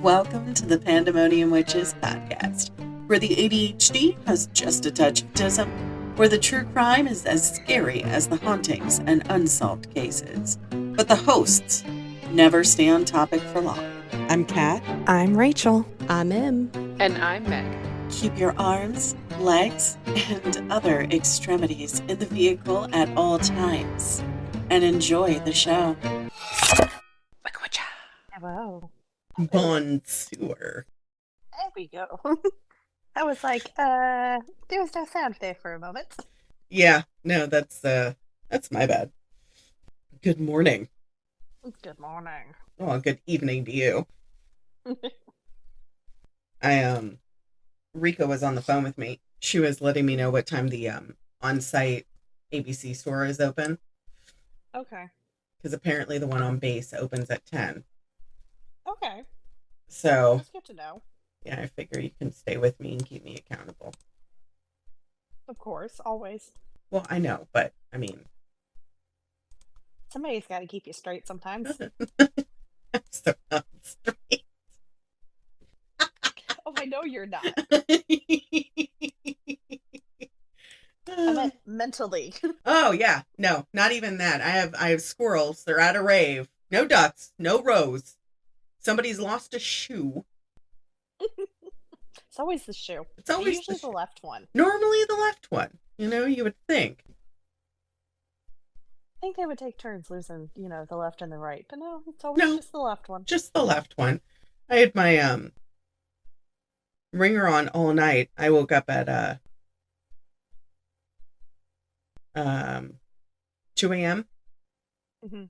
Welcome to the Pandemonium Witches podcast, where the ADHD has just a touch of autism, where the true crime is as scary as the hauntings and unsolved cases. But the hosts never stay on topic for long. I'm Kat. I'm Rachel. I'm Em. And I'm Meg. Keep your arms, legs, and other extremities in the vehicle at all times, and enjoy the show. Hello. Bonjour. There we go. I was like, there was no sound there for a moment. Yeah, no, that's my bad. Good morning. Good morning. Oh, good evening to you. Rika was on the phone with me. She was letting me know what time the on-site ABC store is open. Okay. Because apparently the one on base opens at 10. Okay. So That's good to know. yeah, I figure you can stay with me and keep me accountable. Of course, always. Well, I know, but I mean, Somebody's got to keep you straight sometimes. I'm so not straight. Oh, I know you're not. I meant mentally. Oh yeah, no, not even that. I have squirrels. They're at a rave. No ducks. No rows. Somebody's lost a shoe. It's always the shoe. It's always usually the left one. Normally the left one. You know, you would think. I think they would take turns losing, the left and the right. But no, it's always just the left one. Just the left one. I had my ringer on all night. I woke up at 2 a.m. Mm-hmm.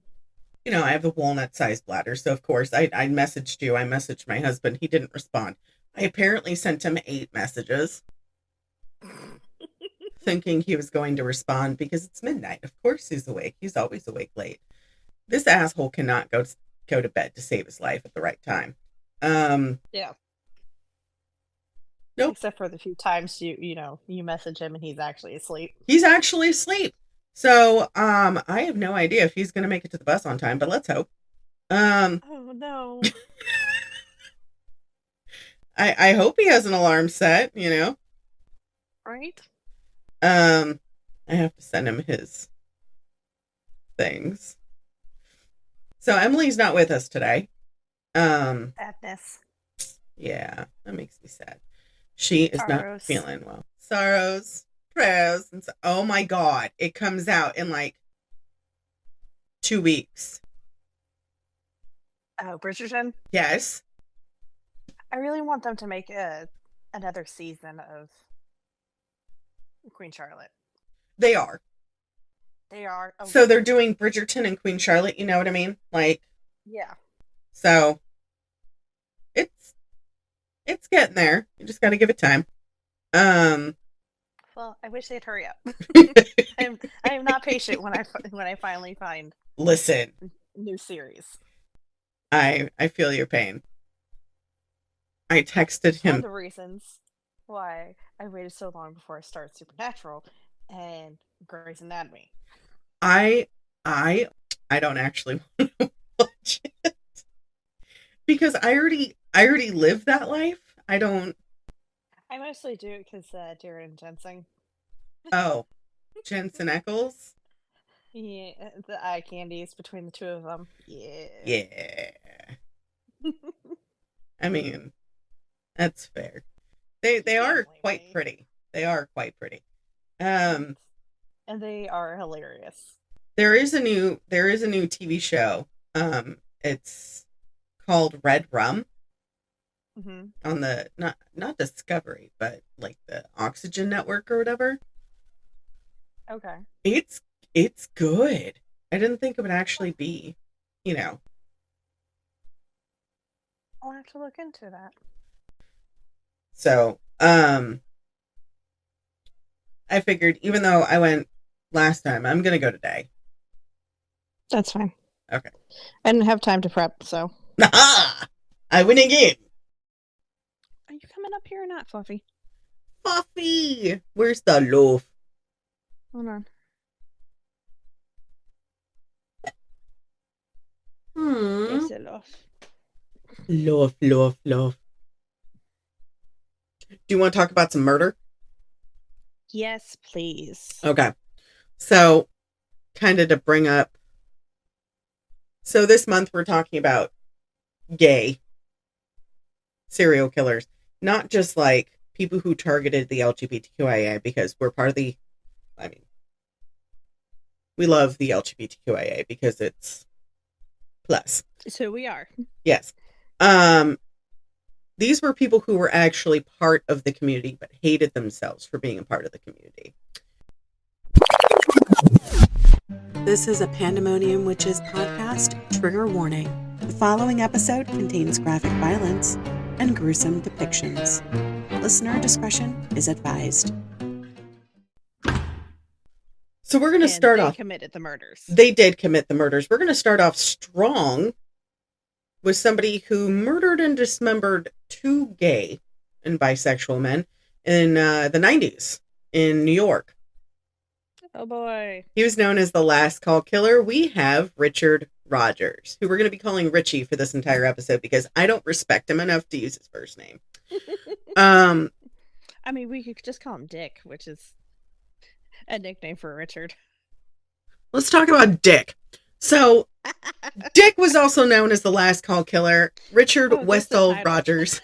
You know, I have the walnut-sized bladder, so of course I messaged you. I messaged my husband. He didn't respond. I apparently sent him 8 messages, thinking he was going to respond because it's midnight. Of course he's awake. He's always awake late. This asshole cannot go to bed to save his life at the right time. Yeah. Nope. Except for the few times you message him and he's actually asleep. He's actually asleep. So, I have no idea if he's going to make it to the bus on time, but let's hope. Oh, no. I hope he has an alarm set, Right? I have to send him his things. So, Emily's not with us today. Sadness. Yeah, that makes me sad. She is not feeling well. Sorrows. Prayers. And oh my God. It comes out in like 2 weeks. Oh, Bridgerton? Yes. I really want them to make another season of Queen Charlotte. They are. They are. Oh, so they're doing Bridgerton and Queen Charlotte, you know what I mean? Like, yeah. So it's getting there. You just got to give it time. Well, I wish they'd hurry up. I am not patient when I finally find new series. I feel your pain. I texted him. One of the reasons why I waited so long before I started Supernatural and Grey's Anatomy. I don't actually want to watch it because I already lived that life. I mostly do it because Jared and Jensen. Oh, Jensen Ackles? Yeah, the eye candies between the two of them. Yeah. Yeah. I mean, that's fair. They are quite pretty. They are quite pretty. And they are hilarious. There is a new TV show. It's called Red Rum. Mm-hmm. On the not Discovery, but like the Oxygen Network or whatever. Okay. It's good. I didn't think it would actually be, I'll have to look into that. So, I figured even though I went last time, I'm gonna go today. That's fine. Okay. I didn't have time to prep, so. Aha! I win again. Are you coming up here or not, Fluffy? Fluffy! Where's the loaf? Hold on. Hmm. There's the loaf. Love, love, love. Do you want to talk about some murder? Yes, please. Okay. So, kind of to bring up. So, this month we're talking about gay serial killers, not just like people who targeted the LGBTQIA, because we're part of the, I mean, we love the LGBTQIA because it's plus. So we are. Yes. These were people who were actually part of the community but hated themselves for being a part of the community. This is a Pandemonium Witches podcast. Trigger warning. The following episode contains graphic violence and gruesome depictions. Listener discretion is advised. So we're going to start off. They committed the murders. They did commit the murders. We're going to start off strong with somebody who murdered and dismembered 2 gay and bisexual men in the 90s in New York. Oh boy. He was known as the Last Call Killer. We have Richard Rogers, who we're going to be calling Richie for this entire episode because I don't respect him enough to use his first name. I mean, we could just call him Dick, which is a nickname for Richard. Let's talk about Dick. So, Dick was also known as the Last Call Killer. Richard E1.S12 Rogers.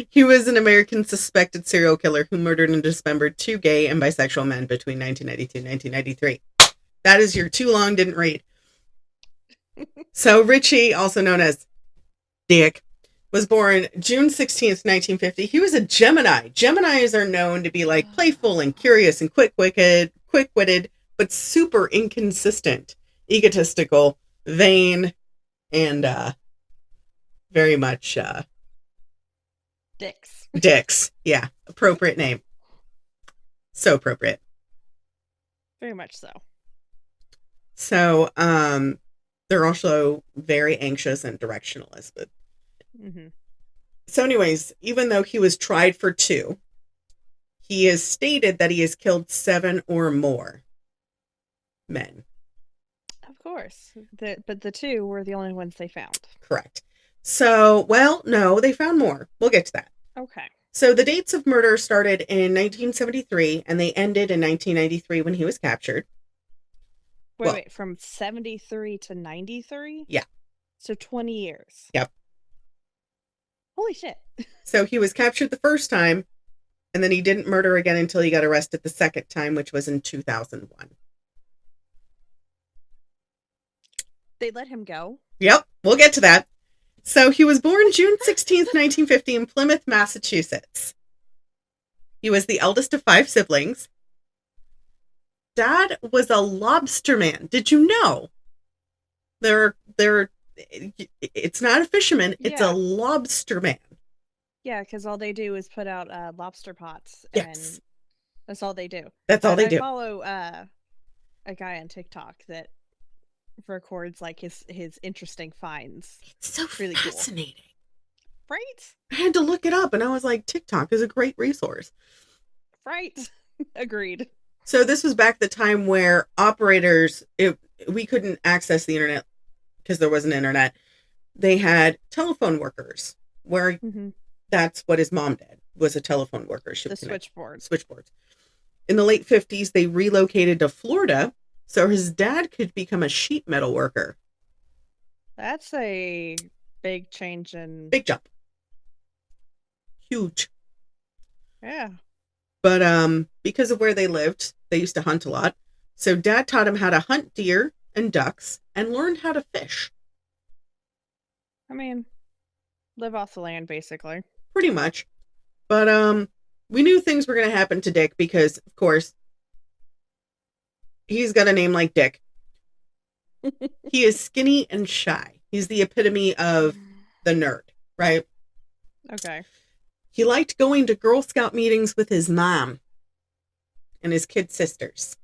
He was an American suspected serial killer who murdered and dismembered 2 gay and bisexual men between 1992 and 1993. That is your too long, didn't read. So, Richie, also known as Dick, was born June 16th, 1950. He was a Gemini. Geminis are known to be like playful and curious and quick-witted, but super inconsistent, egotistical, vain, and very much Dicks. Yeah, appropriate name. So appropriate. Very much so. So, they're also very anxious and directionalist. But... Mm-hmm. So anyways, even though he was tried for 2, he has stated that he has killed 7 or more men. Of course. But the 2 were the only ones they found. Correct. So, well, no, they found more. We'll get to that. Okay. So the dates of murder started in 1973 and they ended in 1993 when he was captured. Wait, from 73 to 93? Yeah. So 20 years. Yep. Holy shit. So he was captured the first time, and then he didn't murder again until he got arrested the second time, which was in 2001. They let him go? Yep, we'll get to that. So he was born June 16th, 1950 in Plymouth, Massachusetts. He was the eldest of 5 siblings. Dad was a lobsterman. Did you know? It's not a fisherman, it's a lobsterman. Yeah, because all they do is put out lobster pots. Yes. And that's all they do. That's all they do. I follow a guy on TikTok that records like his interesting finds. It's so really fascinating. Cool. Right? I had to look it up and I was like, TikTok is a great resource. Right. Agreed. So this was back the time where operators, we couldn't access the internet because there wasn't internet. They had telephone workers where that's what his mom did, was a telephone worker. She would switchboards. In the late 50s, they relocated to Florida so his dad could become a sheet metal worker. That's a big change in... Big jump. Huge. Yeah. But because of where they lived, they used to hunt a lot. So Dad taught him how to hunt deer and ducks and learned how to fish. I mean, live off the land, basically. Pretty much. But we knew things were going to happen to Dick because, of course, he's got a name like Dick. He is skinny and shy. He's the epitome of the nerd, right? Okay. He liked going to Girl Scout meetings with his mom and his kid sisters.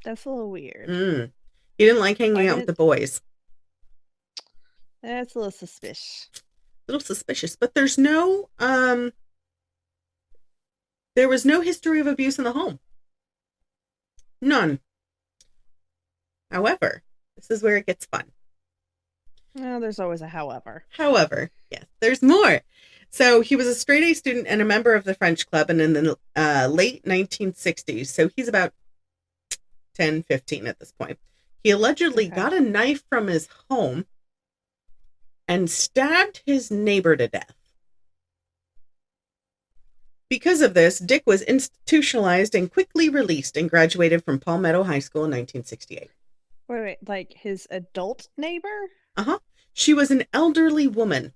That's a little weird. He didn't like hanging out with the boys. That's a little suspicious. But there's no, there was no history of abuse in the home. None. However, this is where it gets fun. Well, there's always a however. However, yes, there's more. So he was a straight A student and a member of the French club, and in the late 1960s, so he's about 10, 15 at this point, he allegedly got a knife from his home and stabbed his neighbor to death. Because of this, Dick was institutionalized and quickly released and graduated from Palmetto High School in 1968. Wait, like his adult neighbor? Uh-huh. She was an elderly woman.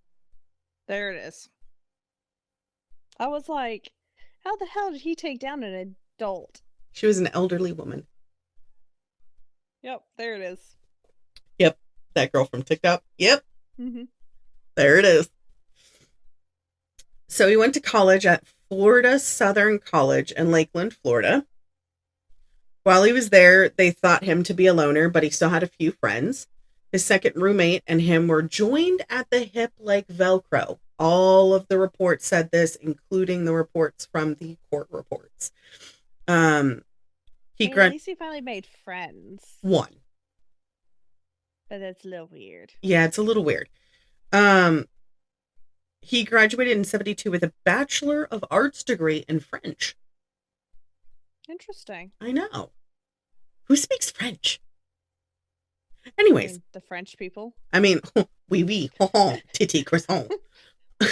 There it is. I was like, how the hell did he take down an adult? She was an elderly woman. Yep, there it is. Yep, that girl from TikTok. Yep. Mm-hmm. There it is. So he went to college at Florida Southern College in Lakeland, Florida. While he was there, they thought him to be a loner, but he still had a few friends. His second roommate and him were joined at the hip like Velcro. All of the reports said this, including the reports from the court reports. At least he finally made friends. One. But that's a little weird. Yeah, it's a little weird. He graduated in 1972 with a Bachelor of Arts degree in French. Interesting. I know. Who speaks French? Anyways. The French people. I mean, oui, titi, croissant. I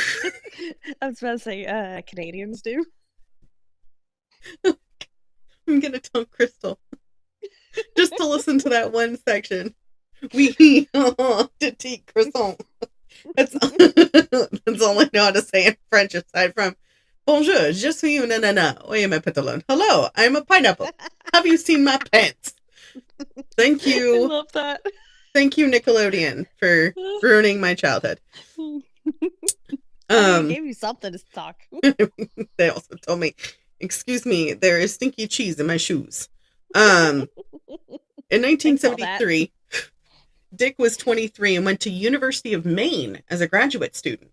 was about to say, Canadians do. I'm going to tell Crystal. Just to listen to that one section. Oui, titi, croissant. That's all I know how to say in French aside from bonjour, je suis une nana. Oui, mes pantalons. Hello, I'm a pineapple. Have you seen my pants? Thank you. I love that. Thank you, Nickelodeon, for ruining my childhood. I gave you something to talk. They also told me, excuse me, there is stinky cheese in my shoes. In 1973, Dick was 23 and went to University of Maine as a graduate student.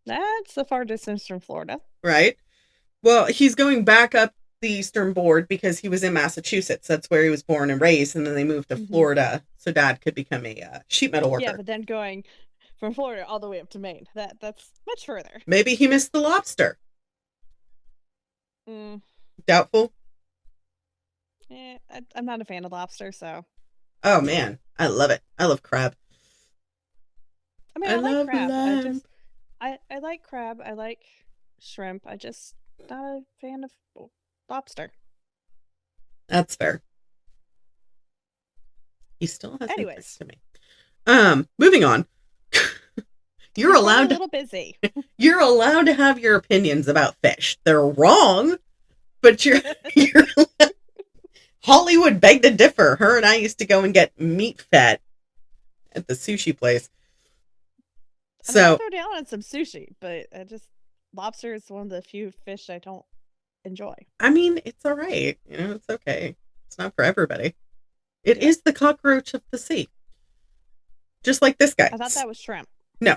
That's the far distance from Florida. Right. Well, he's going back up the Eastern Board because he was in Massachusetts. That's where he was born and raised. And then they moved to Florida so Dad could become a sheet metal worker. Yeah, but then going from Florida all the way up to Maine, that's much further. Maybe he missed the lobster. Doubtful? Yeah, I'm not a fan of lobster, so. Oh, man. I love it. I love crab. I mean, I like crab. I like crab. I like shrimp. I just not a fan of lobster. That's fair. He still has Anyways to me. Moving on. You're allowed a little busy. You're allowed to have your opinions about fish. They're wrong, but you're Hollywood begged to differ. Her and I used to go and get meat fat at the sushi place. I'll throw down on some sushi, but lobster is one of the few fish I don't enjoy. I mean, it's all right. It's okay. It's not for everybody. It is the cockroach of the sea. Just like this guy. I thought that was shrimp. No.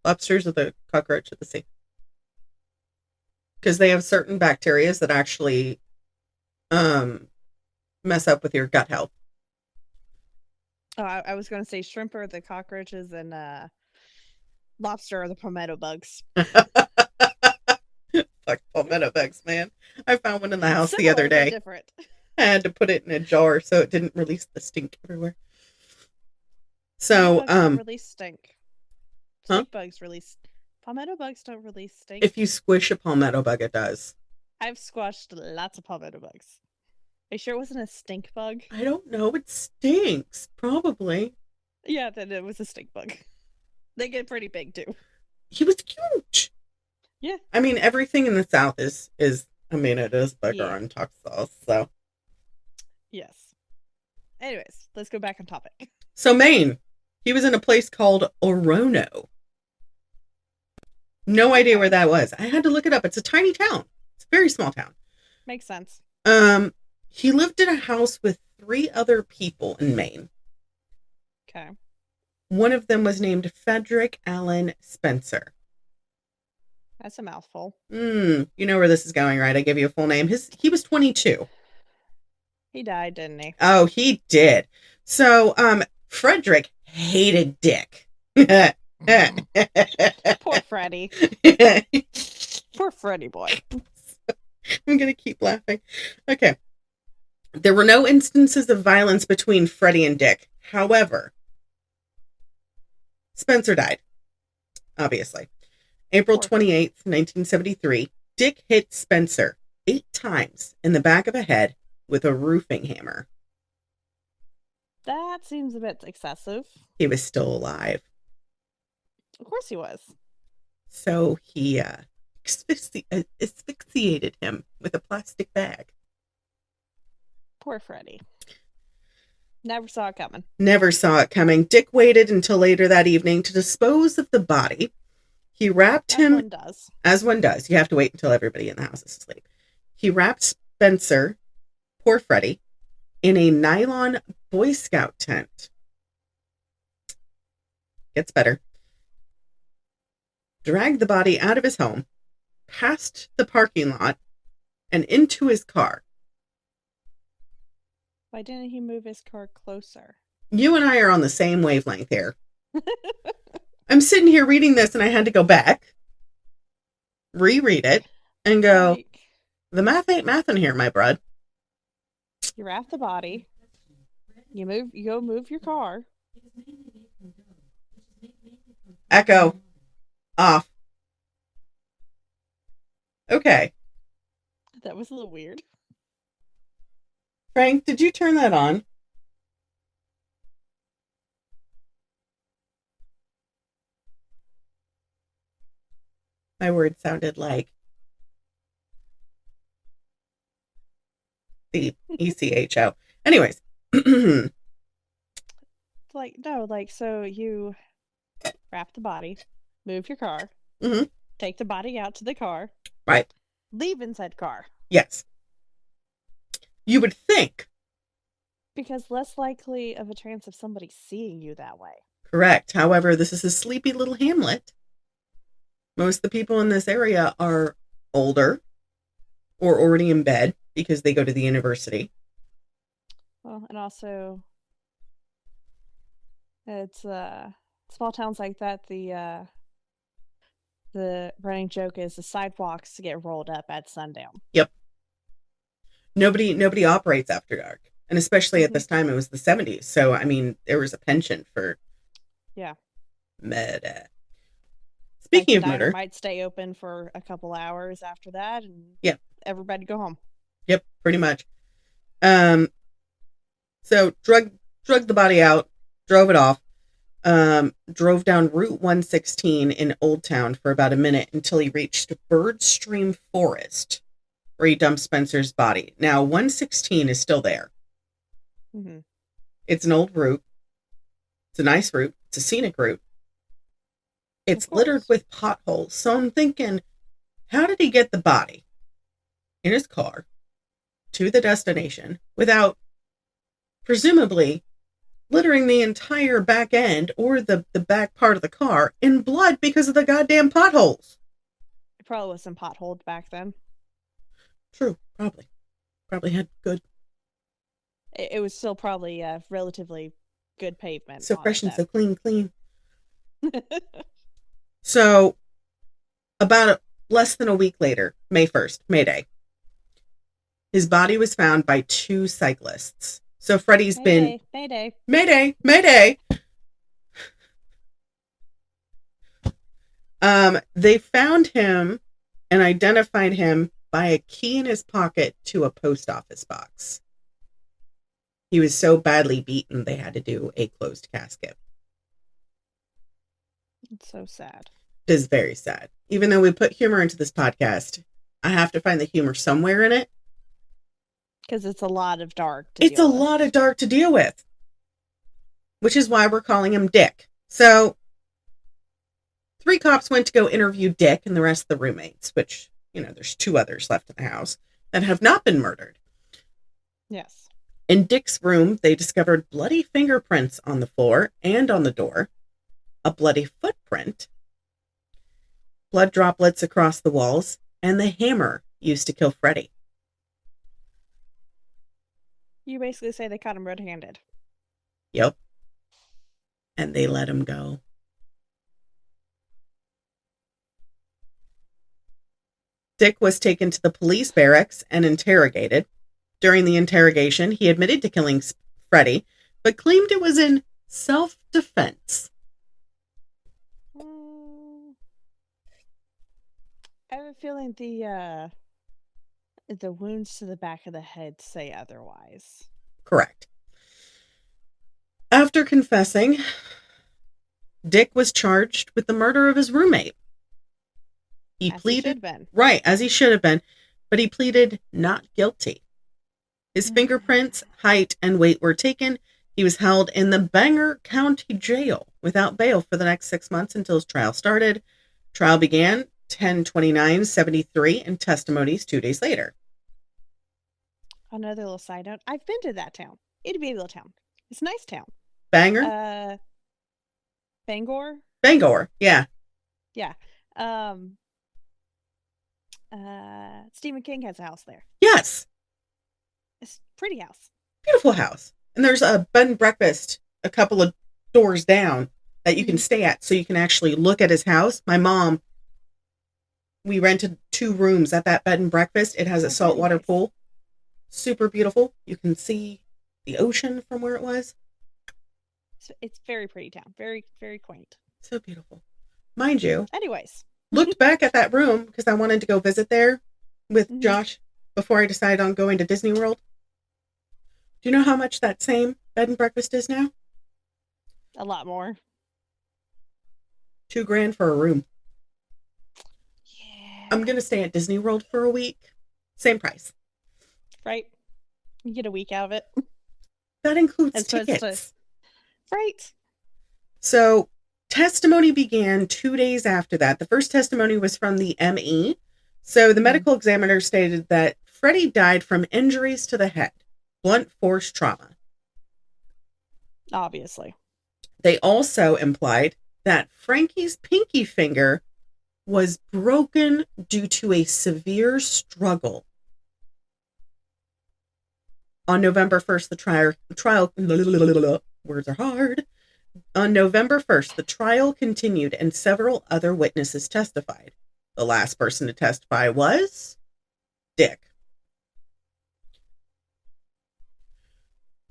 Lobsters are the cockroach of the sea. Because they have certain bacteria that actually mess up with your gut health. Oh, I was going to say shrimp are the cockroaches and lobster are the palmetto bugs. Fuck palmetto bugs, man. I found one in the house the other day. Different. I had to put it in a jar so it didn't release the stink everywhere. So, release stink. Stink bugs release. Palmetto bugs don't release stink. If you squish a palmetto bug, it does. I've squashed lots of palmetto bugs. Are you sure it wasn't a stink bug? I don't know. It stinks. Probably. Yeah, then it was a stink bug. They get pretty big too. He was huge. Yeah. I mean, everything in the South it is bigger on Texas, so. Yes. Anyways, let's go back on topic. So Maine. He was in a place called Orono. No idea where that was. I had to look it up. It's a tiny town. It's a very small town. Makes sense. He lived in a house with 3 other people in Maine. Okay. One of them was named Frederick Allen Spencer. That's a mouthful. You know where this is going, right? I gave you a full name. He was 22. He died, didn't he? Oh, he did. So, Frederick hated Dick. Poor Freddy. Poor Freddy boy. I'm going to keep laughing. Okay. There were no instances of violence between Freddy and Dick. However, Spencer died, obviously. April 28th, 1973, Dick hit Spencer 8 times in the back of the head with a roofing hammer. That seems a bit excessive. He was still alive. Of course he was. So he asphyxiated him with a plastic bag. Poor Freddy. Never saw it coming. Never saw it coming. Dick waited until later that evening to dispose of the body. He wrapped him... As one does. As one does. You have to wait until everybody in the house is asleep. He wrapped Spencer, poor Freddy, in a nylon Boy Scout tent. Gets better. Dragged the body out of his home, past the parking lot, and into his car. Why didn't he move his car closer? You and I are on the same wavelength here. I'm sitting here reading this and I had to go back, reread it, and go, the math ain't mathin' here, my brud. You wrap the body. You go move your car. Echo. Off. Okay. That was a little weird. Frank, did you turn that on? My word sounded like the ECHO. Anyways. So you wrap the body, move your car, take the body out to the car. Right. Leave inside car. Yes. You would think. Because less likely of a chance of somebody seeing you that way. Correct. However, this is a sleepy little hamlet. Most of the people in this area are older or already in bed because they go to the university. Well, and also, it's small towns like that. The running joke is the sidewalks get rolled up at sundown. Yep. Nobody operates after dark, and especially at this time, it was the 70s. So I mean, there was a penchant for murder. Speaking of murder, might stay open for a couple hours after that, and everybody go home. Yep, pretty much. So drug the body out, drove it off, drove down Route 116 in Old Town for about a minute until he reached Bird Stream Forest, where he dumped Spencer's body. Now, 116 is still there. Mm-hmm. It's an old route. It's a nice route. It's a scenic route. It's littered with potholes. So I'm thinking, how did he get the body in his car to the destination without presumably littering the entire back end or the back part of the car in blood because of the goddamn potholes? It probably wasn't potholed back then. True, probably. Probably had good. It was still probably relatively good pavement. So fresh and so clean. So, about less than a week later, May 1st, May Day, his body was found by 2 cyclists. So Freddy's been... Mayday. They found him and identified him by a key in his pocket to a post office box. He was so badly beaten, they had to do a closed casket. It's so sad. It is very sad. Even though we put humor into this podcast, I have to find the humor somewhere in it. Because it's a lot of dark lot of dark to deal with. Which is why we're calling him Dick. So, 3 cops went to go interview Dick and the rest of the roommates, which, there's 2 others left in the house that have not been murdered. Yes. In Dick's room, they discovered bloody fingerprints on the floor and on the door, a bloody footprint, blood droplets across the walls, and the hammer used to kill Freddy. You basically say they caught him red-handed. Yep. and they let him go. Dick was taken to the police barracks and interrogated. During the interrogation, he admitted to killing Freddie, but claimed it was in self-defense. I have a feeling the wounds to the back of the head say otherwise. Correct. After confessing, Dick was charged with the murder of his roommate. He pleaded, right, as he should have been, but he pleaded not guilty. His fingerprints, height, and weight were taken. He was held in the Bangor County Jail without bail for the next 6 months until his trial started. Trial began 10/29/73 and testimonies 2 days later. Another little side note. I've been to that town. It'd be a little town. It's a nice town. Bangor? Bangor? Bangor, yeah. Yeah. Stephen King has a house there. Yes. It's a pretty house. Beautiful house. And there's a bed and breakfast a couple of doors down that you can stay at so you can actually look at his house. My mom, we rented 2 rooms at that bed and breakfast. It has a saltwater pool. Super beautiful. You can see the ocean from where it was. It's very pretty town. Very, very quaint. So beautiful. Mind you. Anyways. Looked back at that room because I wanted to go visit there with Josh before I decided on going to Disney World. Do you know how much that same bed and breakfast is now? A lot more. $2,000 for a room. Yeah. I'm going to stay at Disney World for a week. Same price. Right. You get a week out of it. That includes tickets. Right. So testimony began 2 days after that. The first testimony was from the ME. So the medical examiner stated that Freddie died from injuries to the head, blunt force trauma. Obviously. They also implied that Frankie's pinky finger was broken due to a severe struggle. On November 1st, the trial words are hard. On November 1st, the trial continued and several other witnesses testified. The last person to testify was Dick.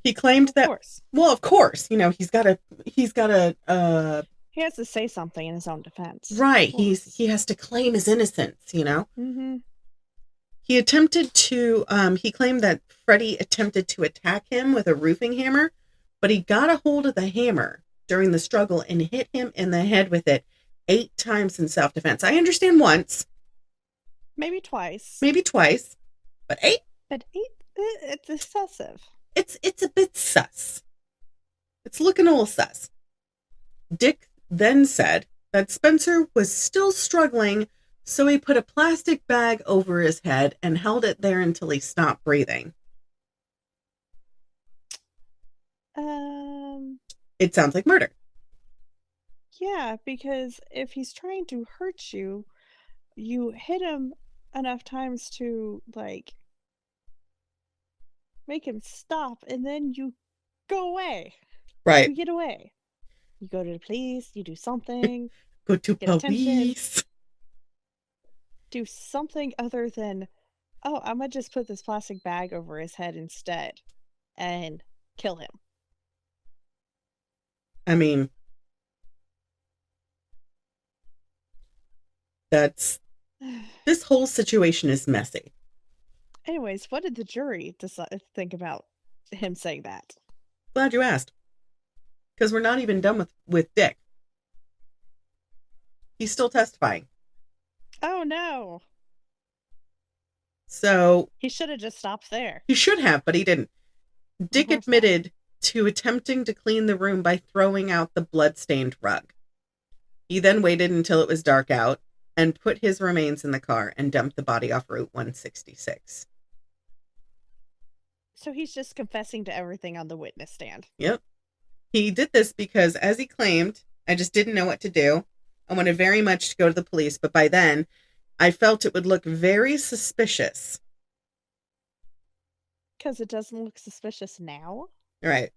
He claimed that, well, of course, you know, he's got to he has to say something in his own defense. Right. He has to claim his innocence, you know? Mm-hmm. He claimed that Freddie attempted to attack him with a roofing hammer, but he got a hold of the hammer during the struggle and hit him in the head with it 8 times in self-defense. I understand once. Maybe twice. But 8? But 8, it's excessive. It's a bit sus. It's looking a little sus. Dick then said that Spencer was still struggling, so he put a plastic bag over his head and held it there until he stopped breathing. It sounds like murder. Yeah, because if he's trying to hurt you, you hit him enough times to, like, make him stop, and then you go away. Right. You get away. You go to the police, you do something. Go to police. Do something other than, oh, I'm going to just put this plastic bag over his head instead and kill him. I mean, this whole situation is messy. Anyways, what did the jury think about him saying that? Glad you asked. Because we're not even done with Dick. He's still testifying. Oh, no. So he should have just stopped there. He should have, but he didn't. Dick admitted to attempting to clean the room by throwing out the blood-stained rug. He then waited until it was dark out and put his remains in the car and dumped the body off Route 166. So he's just confessing to everything on the witness stand. Yep. He did this because, as he claimed, I just didn't know what to do. I wanted very much to go to the police, but by then, I felt it would look very suspicious. Because it doesn't look suspicious now? Right.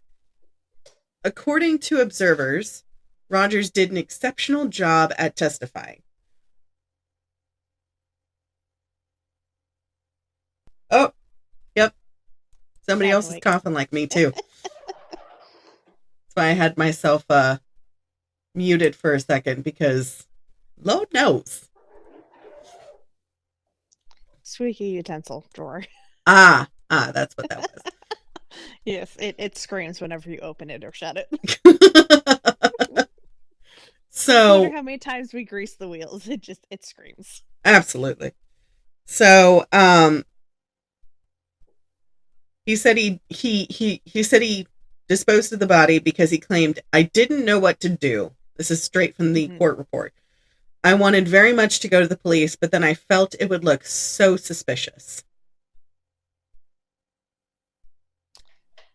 According to observers, Rogers did an exceptional job at testifying. Oh, yep. Somebody else is coughing like me, too. That's why I had myself muted for a second, because Lord knows. Squeaky utensil drawer. That's what that was. Yes, it screams whenever you open it or shut it. So, no matter how many times we grease the wheels, it screams. Absolutely. So, he said he disposed of the body because he claimed, "I didn't know what to do." This is straight from the court report. "I wanted very much to go to the police, but then I felt it would look so suspicious."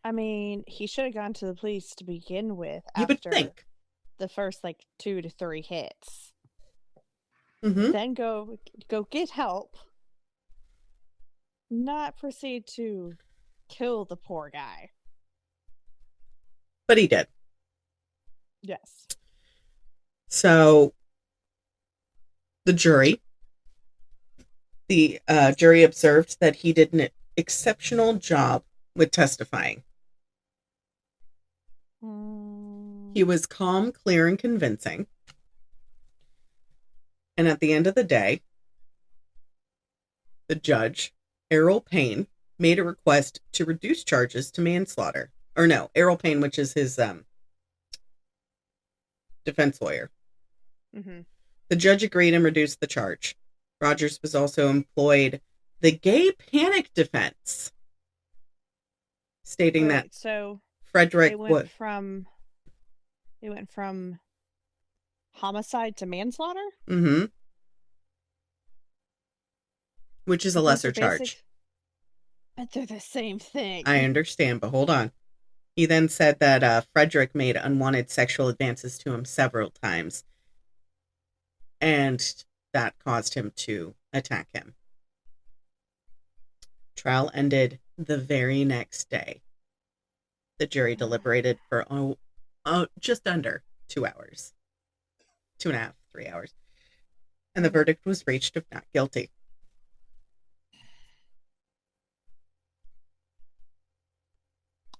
I mean, he should have gone to the police to begin with. You would think. The first 2 to 3 hits. Mm-hmm. Then go get help. Not proceed to kill the poor guy. But he did. Yes. So the jury observed that he did an exceptional job with testifying. He was calm, clear, and convincing. And at the end of the day, the judge, Errol Payne, made a request to reduce charges to manslaughter. Or no, Errol Payne, which is his defense lawyer. Mm-hmm. The judge agreed and reduced the charge. Rogers was also employed the gay panic defense, stating that Frederick went from homicide to manslaughter? Mm-hmm. Which is a lesser charge. But they're the same thing. I understand, but hold on. He then said that Frederick made unwanted sexual advances to him several times, and that caused him to attack him. Trial ended the very next day. The jury deliberated for just under 2 hours. 2.5, 3 hours. And the verdict was reached of not guilty.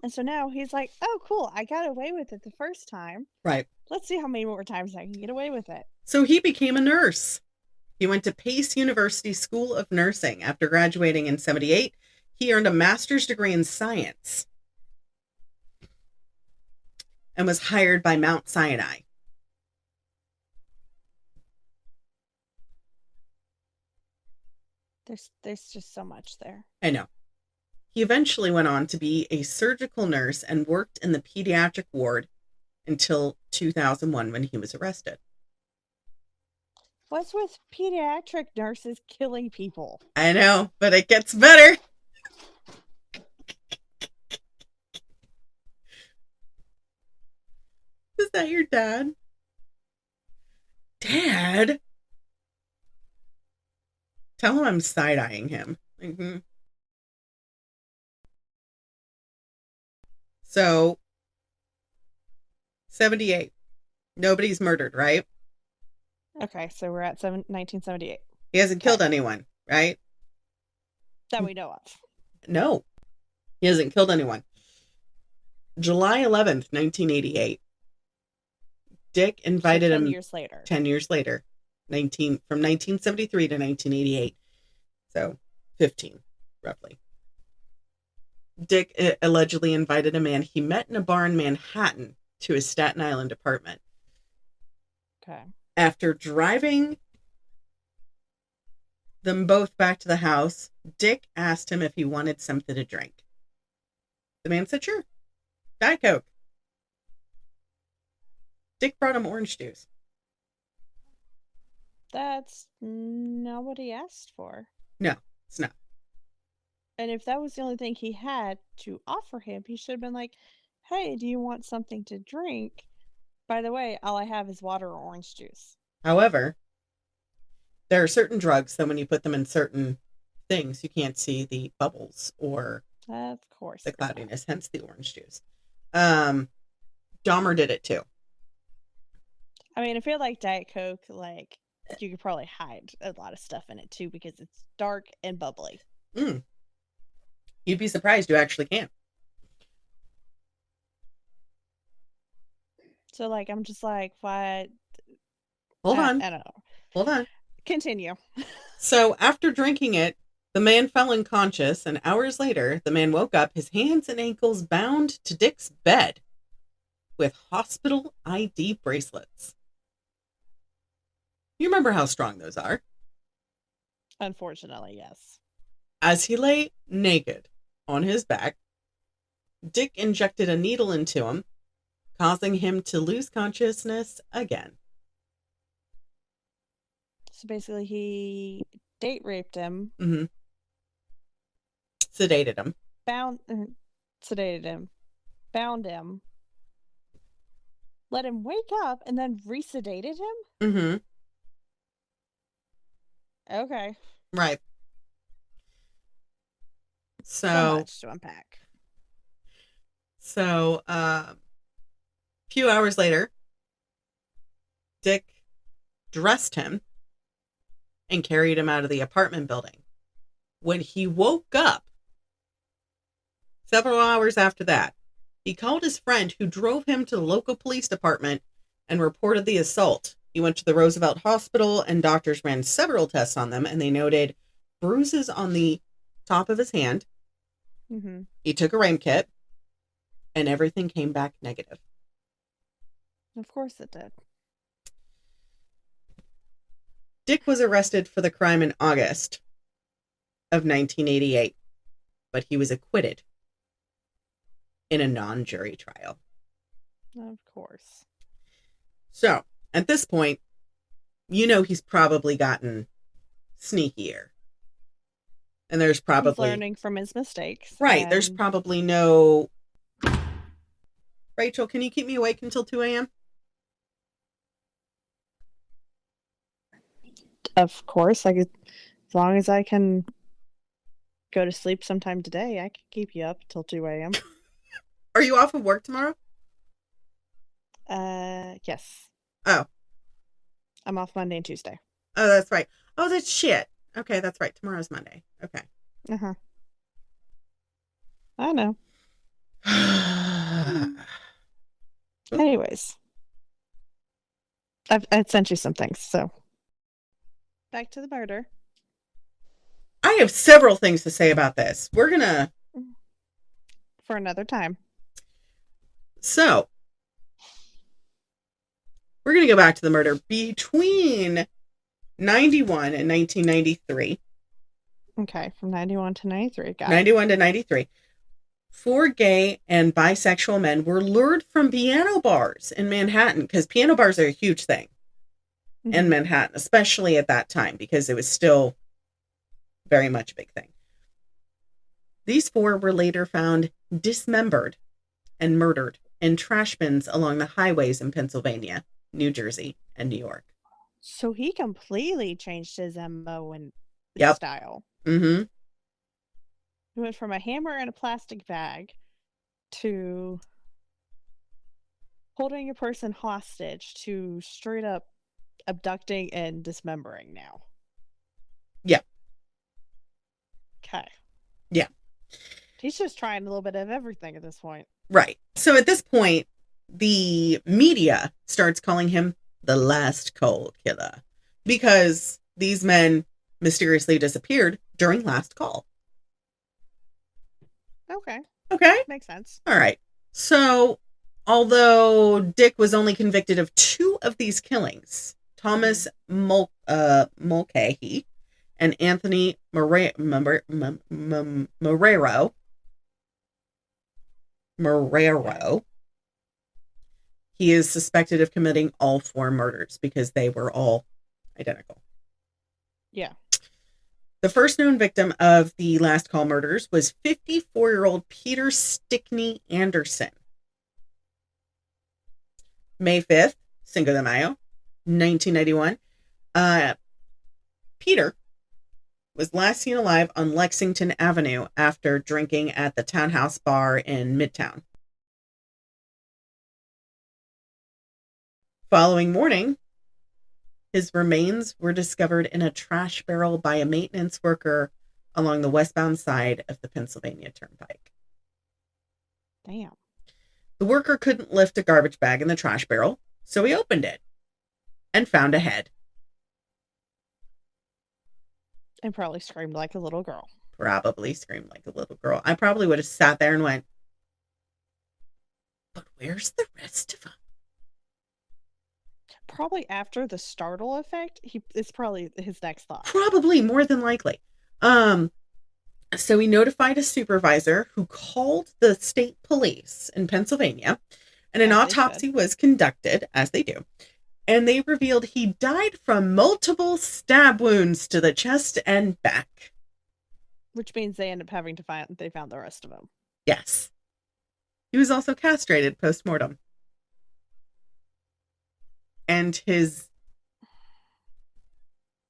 And so now he's like, oh, cool, I got away with it the first time. Right. Let's see how many more times I can get away with it. So he became a nurse. He went to Pace University School of Nursing. After graduating in 1978, he earned a master's degree in science and was hired by Mount Sinai. There's just so much there. I know. He eventually went on to be a surgical nurse and worked in the pediatric ward until 2001 when he was arrested. What's with pediatric nurses killing people? I know, but it gets better. Is that your dad? Dad? Tell him I'm side-eyeing him. Mm-hmm. So, 1978. Nobody's murdered, right? Okay, so we're at 1978. He hasn't killed anyone, right? That we know of. No. He hasn't killed anyone. July 11th, 1988. Dick invited him 10 years later. 10 years later. From 1973 to 1988. So, 15, roughly. Dick allegedly invited a man he met in a bar in Manhattan to his Staten Island apartment. Okay. After driving them both back to the house, Dick asked him if he wanted something to drink. The man said, sure. Diet Coke. Dick brought him orange juice. That's not what he asked for. No, it's not. And if that was the only thing he had to offer him, he should have been like, hey, do you want something to drink? By the way, all I have is water or orange juice. However, there are certain drugs that when you put them in certain things, you can't see the bubbles or of course the cloudiness, hence the orange juice. Dahmer did it too. I mean, I feel like Diet Coke, like, you could probably hide a lot of stuff in it too because it's dark and bubbly. You'd be surprised you actually can. So, like, I'm just like, what? Hold I on. don't know. Hold on. Continue. So after drinking it, the man fell unconscious, and hours later, the man woke up, his hands and ankles bound to Dick's bed with hospital ID bracelets. You remember how strong those are? Unfortunately, yes. As he lay naked on his back, Dick injected a needle into him, causing him to lose consciousness again. So basically, he date raped him, Sedated him. sedated him, bound him, let him wake up, and then resedated him? Okay. Right. So much to unpack. So, a few hours later, Dick dressed him and carried him out of the apartment building. When he woke up, several hours after that, he called his friend who drove him to the local police department and reported the assault. He went to the Roosevelt Hospital and doctors ran several tests on them and they noted bruises on the top of his hand. He took a rain kit and everything came back negative. Of course it did. Dick was arrested for the crime in August of 1988, but he was acquitted in a non-jury trial. Of course. So, at this point, you know he's probably gotten sneakier. And there's probably... He's learning from his mistakes. Right, there's probably no... Rachel, can you keep me awake until 2 a.m.? Of course. As long as I can go to sleep sometime today, I can keep you up till 2 a.m. Are you off of work tomorrow? Yes. Oh. I'm off Monday and Tuesday. Oh, that's right. Oh, that's shit. Okay, that's right. Tomorrow's Monday. Okay. I know. Anyways. I've sent you some things, so. Back to the murder. I have several things to say about this. We're gonna... For another time. So, we're going to go back to the murder between 91 and 1993. Okay, from 91 to 93. Got 91 to 93. 4 gay and bisexual men were lured from piano bars in Manhattan, because piano bars are a huge thing in Manhattan, especially at that time, because it was still very much a big thing. These 4 were later found dismembered and murdered in trash bins along the highways in Pennsylvania, New Jersey, and New York. So he completely changed his MO and style. He went from a hammer in a plastic bag to holding a person hostage to straight up abducting and dismembering now. Yeah. Okay. Yeah. He's just trying a little bit of everything at this point. Right. So at this point, the media starts calling him the last cold killer because these men mysteriously disappeared during last call. Okay. Makes sense. All right. So, although Dick was only convicted of 2 of these killings, Thomas Mulcahy and Anthony Marrero, he is suspected of committing all 4 murders because they were all identical. Yeah. The first known victim of the last call murders was 54-year-old Peter Stickney Anderson. May 5th, Cinco de Mayo, 1991. Peter was last seen alive on Lexington Avenue after drinking at the Townhouse Bar in Midtown. following morning, his remains were discovered in a trash barrel by a maintenance worker along the westbound side of the Pennsylvania Turnpike. Damn. The worker couldn't lift a garbage bag in the trash barrel, so he opened it and found a head. And probably screamed like a little girl. Probably screamed like a little girl. I probably would have sat there and went, but where's the rest of them? Probably after the startle effect, it's probably his next thought. Probably, more than likely. So he notified a supervisor who called the state police in Pennsylvania, and an autopsy was conducted, as they do. And they revealed he died from multiple stab wounds to the chest and back. Which means they end up having to found the rest of him. Yes. He was also castrated post-mortem. And his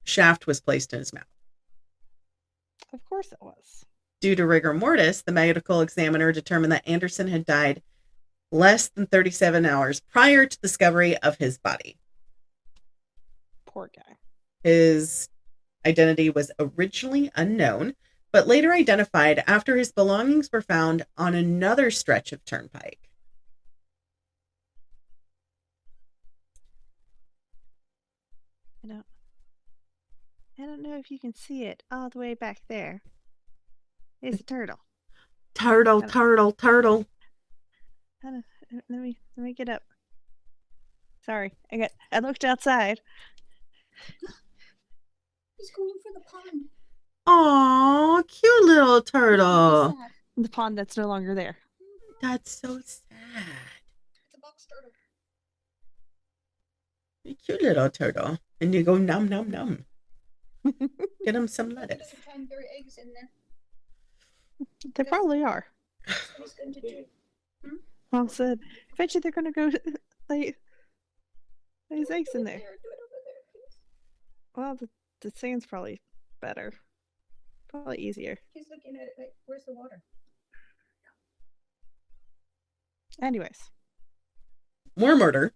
shaft was placed in his mouth. Of course it was. Due to rigor mortis, the medical examiner determined that Anderson had died less than 37 hours prior to discovery of his body. Poor guy. His identity was originally unknown, but later identified after his belongings were found on another stretch of turnpike. I don't know if you can see it all the way back there. It's a turtle. Turtle. Let me get up. Sorry, I looked outside. He's going for the pond. Aw, cute little turtle. The pond that's no longer there. That's so sad. It's a box turtle. A cute little turtle. And you go nom nom nom. Get him some lettuce. Every time there are eggs in there. They probably are. That's what he's going to do. Mom said, I bet you they're going to go lay his eggs in there. Do it over there, please. Well, the sand's probably better. Probably easier. He's looking at it like, where's the water? Anyways. More murder.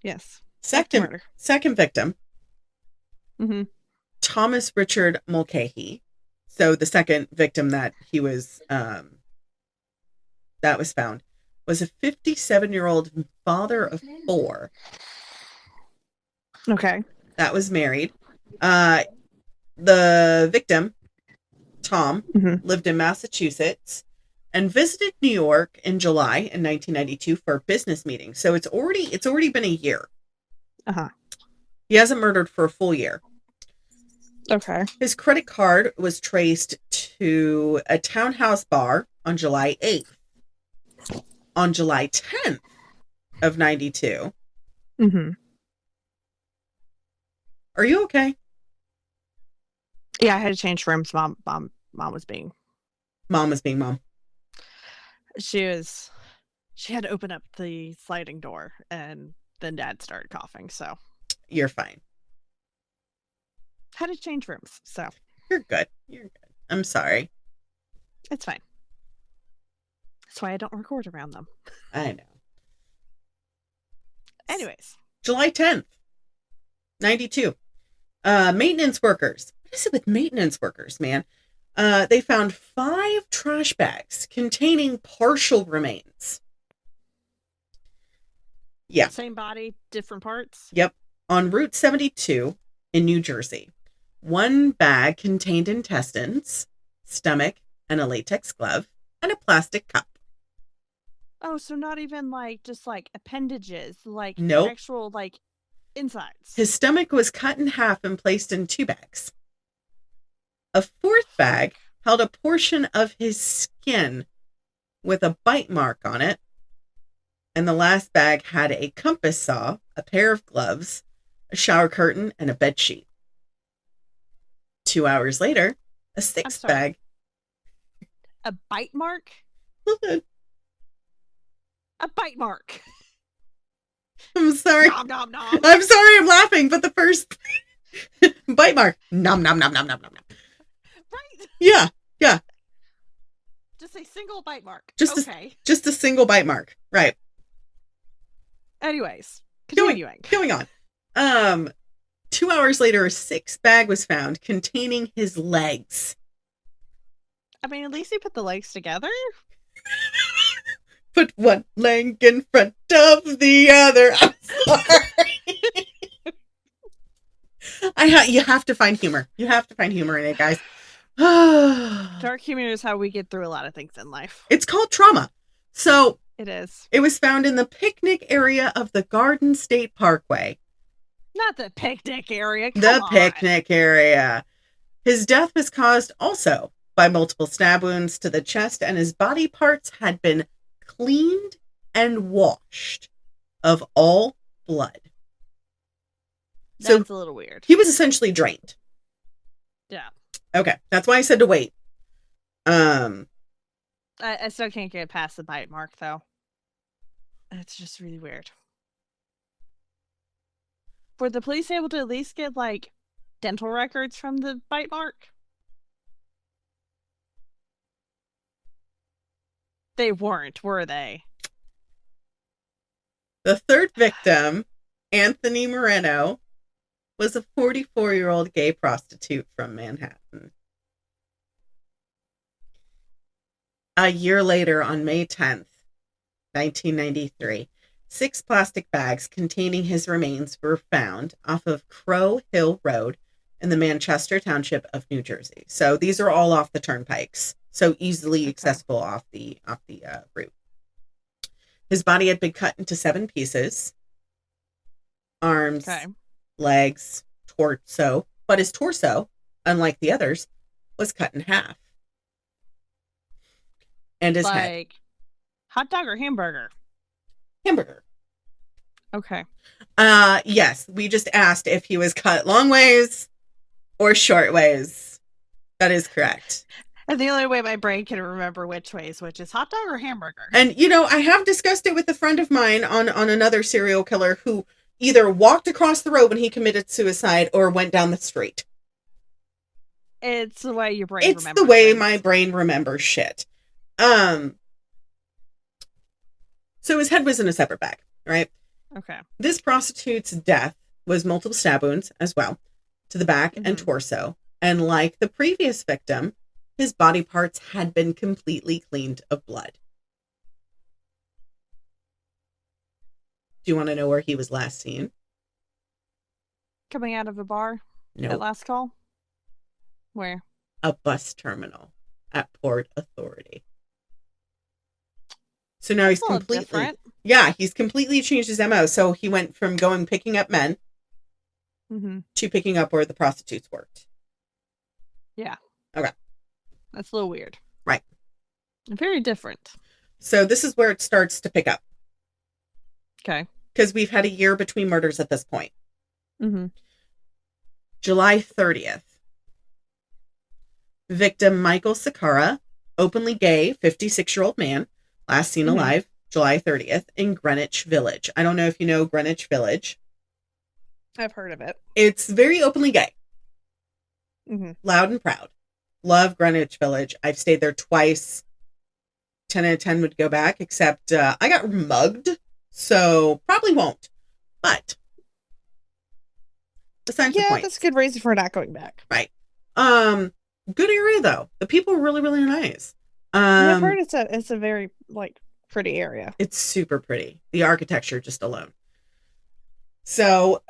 Yes. Second victim. Mm-hmm. Thomas Richard Mulcahy. So the second victim that he was that was found was a 57-year-old father of 4. Okay. That was married. The victim, Tom, lived in Massachusetts and visited New York in July in 1992 for a business meeting. So it's already been a year. Uh-huh. He hasn't murdered for a full year. Okay. His credit card was traced to a townhouse bar on July 8th. On July 10th of 92. Mm-hmm. Are you okay? Yeah, I had to change rooms. Mom was being mom. She had to open up the sliding door, and then Dad started coughing, so. You're fine. Had to change rooms, so. You're good. I'm sorry. It's fine. That's why I don't record around them. I know. Anyways. July 10th, 92. Maintenance workers. What is it with maintenance workers, man? They found 5 trash bags containing partial remains. Yeah. Same body, different parts? Yep. On Route 72 in New Jersey. 1 bag contained intestines, stomach, and a latex glove, and a plastic cup. Oh, so not even just appendages, Nope. Actual insides. His stomach was cut in half and placed in 2 bags. A 4th bag held a portion of his skin with a bite mark on it. And the last bag had a compass saw, a pair of gloves, a shower curtain, and a bed sheet. 2 hours later, a 6th bag. A bite mark? A bite mark. I'm sorry. Nom, nom, nom. I'm sorry I'm laughing, but the first bite mark. Nom, nom, nom, nom, nom, nom. Right? Yeah. Just a single bite mark. Just a single bite mark. Right. Anyways. Continuing. Going on. 2 hours later, a sixth bag was found containing his legs. I mean, at least he put the legs together. Put one leg in front of the other. I'm sorry. You have to find humor. You have to find humor in it, guys. Dark humor is how we get through a lot of things in life. It's called trauma. So It is. it was found in the picnic area of the Garden State Parkway. Not the picnic area. Come The on. picnic area. His death was caused also by multiple stab wounds to the chest, and his body parts had been cleaned and washed of all blood. That's a little weird. He was essentially drained. Yeah. Okay, that's why I said to wait. I still can't get past the bite mark, though. It's just really weird. Were the police able to at least get, like, dental records from the bite mark? They weren't, were they? The third victim, Anthony Moreno, was a 44-year-old gay prostitute from Manhattan. A year later, on May 10th, 1993, 6 plastic bags containing his remains were found off of Crow Hill Road in the Manchester Township of New Jersey. So these are all off the turnpikes, so easily accessible off the route. His body had been cut into 7 pieces: arms, legs, torso. But his torso, unlike the others, was cut in half. And his head. Like, hot dog or hamburger? Hamburger. Okay. Yes, we just asked if he was cut long ways or short ways. That is correct. And the only way my brain can remember which ways, which is hot dog or hamburger. And, you know, I have discussed it with a friend of mine on another serial killer who either walked across the road when he committed suicide or went down the street. It's the way your brain remembers. It's the way things. my brain remembers shit. So his head was in a separate bag, right? Okay. This prostitute's death was multiple stab wounds as well to the back and torso. And like the previous victim, his body parts had been completely cleaned of blood. Do you want to know where he was last seen? Coming out of a bar? No. At last call? Where? A bus terminal at Port Authority. So now he's completely different. Yeah, he's completely changed his MO. So he went from picking up men to picking up where the prostitutes worked. Yeah. Okay. That's a little weird. Right. Very different. So this is where it starts to pick up. Okay. Because we've had a year between murders at this point. July 30th. Victim Michael Sakara, openly gay, 56-year-old man, last seen alive, July 30th, in Greenwich Village. I don't know if you know Greenwich Village. I've heard of it. It's very openly gay. Loud and proud. Love Greenwich Village. I've stayed there twice. 10 out of 10 would go back, except I got mugged, so probably won't. But besides the point. That's a good reason for not going back. Right. Good area though. The people are really, really nice. I've heard it's a very pretty area. It's super pretty. The architecture just alone. So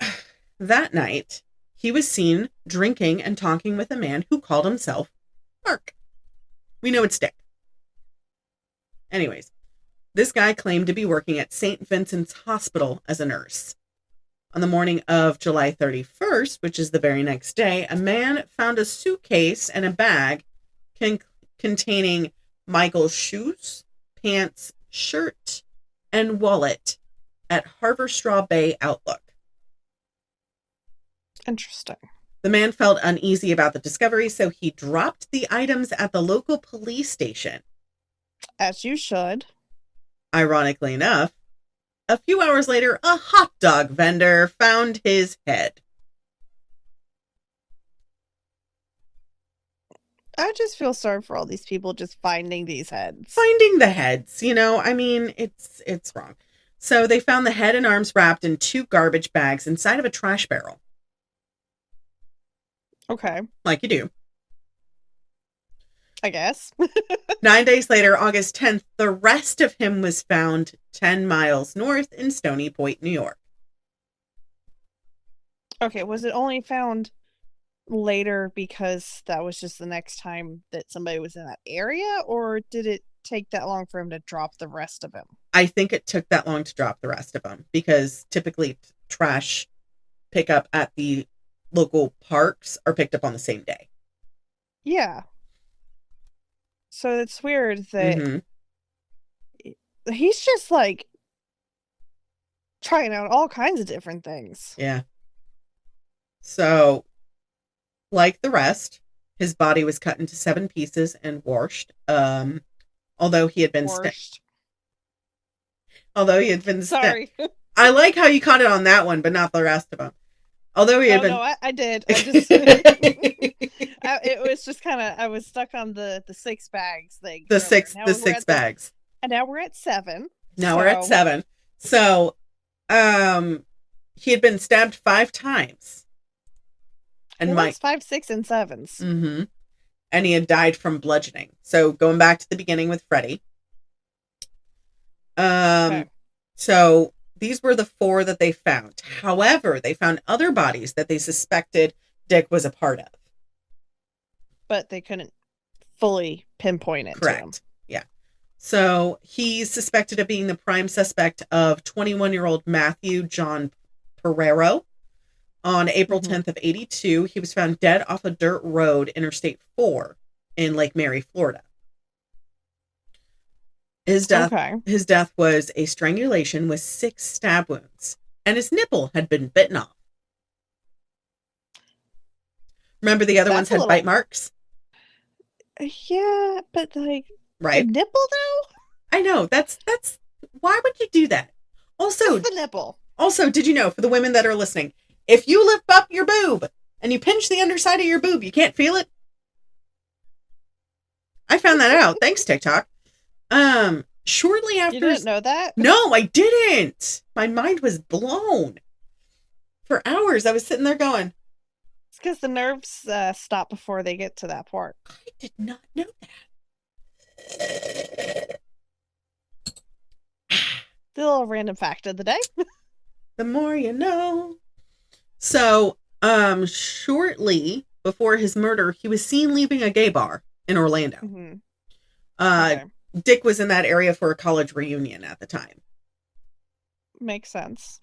that night, he was seen drinking and talking with a man who called himself Mark. We know it's Dick. Anyways, this guy claimed to be working at St. Vincent's Hospital as a nurse. On the morning of July 31st, which is the very next day, a man found a suitcase and a bag containing Michael's shoes, pants, shirt, and wallet at Haverstraw Bay Outlook. Interesting. The man felt uneasy about the discovery, so he dropped the items at the local police station. As you should. Ironically enough, a few hours later, a hot dog vendor found his head. I just feel sorry for all these people just finding these heads. Finding the heads, you know, I mean, it's wrong. So they found the head and arms wrapped in 2 garbage bags inside of a trash barrel. Okay. Like you do. I guess. 9 days later, August 10th, the rest of him was found 10 miles north in Stony Point, New York. Okay, was it only found later because that was just the next time that somebody was in that area, or did it take that long for him to drop the rest of him? I think it took that long to drop the rest of them because typically trash pickup at the local parks are picked up on the same day. Yeah. So it's weird that Mm-hmm. he's just like trying out all kinds of different things. Yeah. So, like the rest, his body was cut into 7 pieces and washed. Although he had been Sorry. I like how you caught it on that one, but not the rest of them. Although he had been. No, I did. I just it was just kind of, I was stuck on the 6 bags thing. The six bags. And now we're at 7. Now we're at 7. So, he had been stabbed 5 times. And well, 5, 6, and 7s. Mm-hmm. And he had died from bludgeoning. So going back to the beginning with Freddie. Okay. So these were the 4 that they found. However, they found other bodies that they suspected Dick was a part of. But they couldn't fully pinpoint it. Correct. To him. Yeah. So he's suspected of being the prime suspect of 21-year-old Matthew John Pereiro. On April 10th of 82, he was found dead off a dirt road, Interstate 4, in Lake Mary, Florida. His death was a strangulation with 6 stab wounds, and his nipple had been bitten off. Remember the other ones had bite marks? Yeah, but like, right? The nipple though? I know. That's why would you do that? Also, just the nipple. Also, did you know, for the women that are listening, if you lift up your boob and you pinch the underside of your boob, you can't feel it? I found that out. Thanks, TikTok. Shortly after... You didn't know that? No, I didn't. My mind was blown. For hours, I was sitting there going... It's because the nerves stop before they get to that part. I did not know that. The little random fact of the day. The more you know. So, shortly before his murder, he was seen leaving a gay bar in Orlando. Okay. Dick was in that area for a college reunion at the time. Makes sense.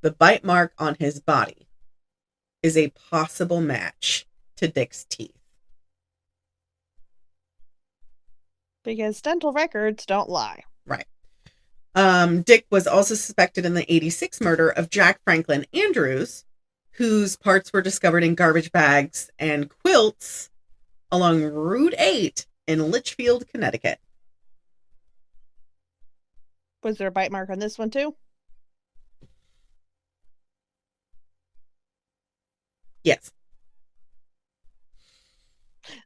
The bite mark on his body is a possible match to Dick's teeth. Because dental records don't lie. Right. Dick was also suspected in the 86 murder of Jack Franklin Andrews, whose parts were discovered in garbage bags and quilts along Route 8 in Litchfield, Connecticut. Was there a bite mark on this one too? Yes.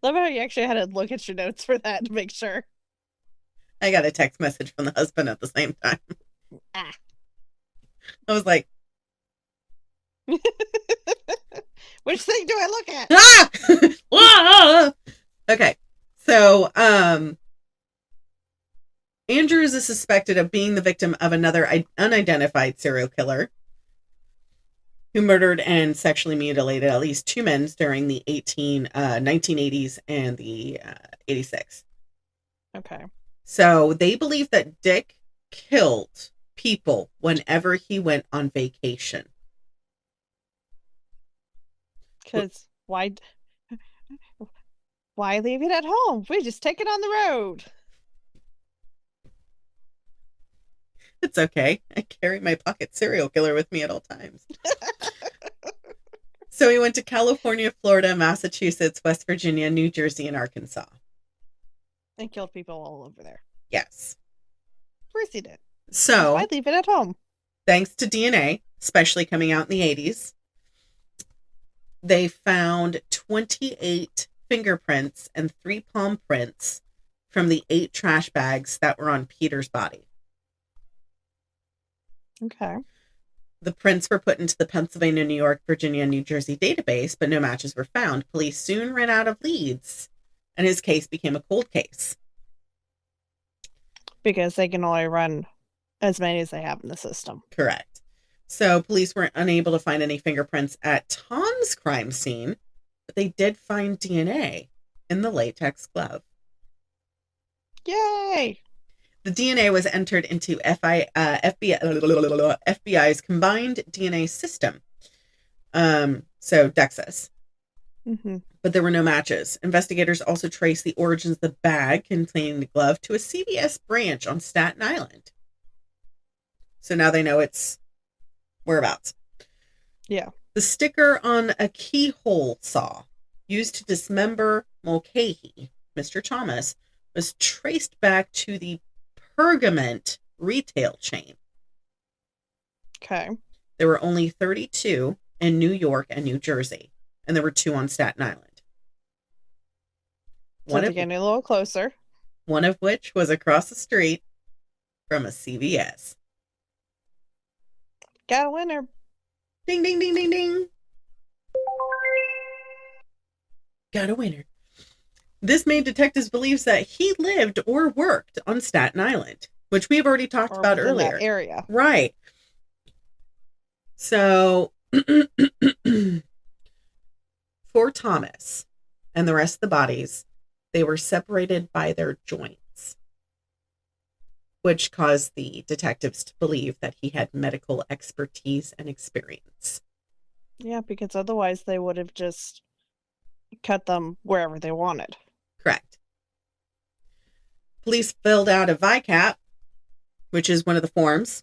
Love how you actually had to look at your notes for that to make sure. I got a text message from the husband at the same time. I was like, which thing do I look at? Ah! Okay. So, Andrews is suspected of being the victim of another unidentified serial killer who murdered and sexually mutilated at least 2 men during the 1980s and the 86. Okay. So they believe that Dick killed people whenever he went on vacation. Because why leave it at home? We just take it on the road. It's okay. I carry my pocket serial killer with me at all times. So he went to California, Florida, Massachusetts, West Virginia, New Jersey, and Arkansas. And killed people all over there. Yes. Of course he did. So why leave it at home? Thanks to DNA, especially coming out in the 80s, they found 28 fingerprints and 3 palm prints from the 8 trash bags that were on Peter's body. Okay. The prints were put into the Pennsylvania, New York, Virginia, and New Jersey database, but no matches were found. Police soon ran out of leads, and his case became a cold case. Because they can only run as many as they have in the system. Correct. So police weren't unable to find any fingerprints at Tom's crime scene, but they did find DNA in the latex glove. Yay! The DNA was entered into FBI's combined DNA system. So Dexys. Mm-hmm. But there were no matches. Investigators also traced the origins of the bag containing the glove to a CVS branch on Staten Island. So now they know its whereabouts. Yeah. The sticker on a keyhole saw used to dismember Mulcahy, Mr. Thomas, was traced back to the Pergament retail chain. Okay. There were only 32 in New York and New Jersey, and there were 2 on Staten Island. So they're getting a little closer. One of which was across the street from a CVS. Got a winner. Ding, ding, ding, ding, ding. Got a winner. This made detectives believe that he lived or worked on Staten Island, which we've already talked about earlier. That area. Right. So, for Thomas and the rest of the bodies, they were separated by their joints, which caused the detectives to believe that he had medical expertise and experience. Yeah, because otherwise they would have just cut them wherever they wanted. Correct. Police filled out a VICAP, which is one of the forms,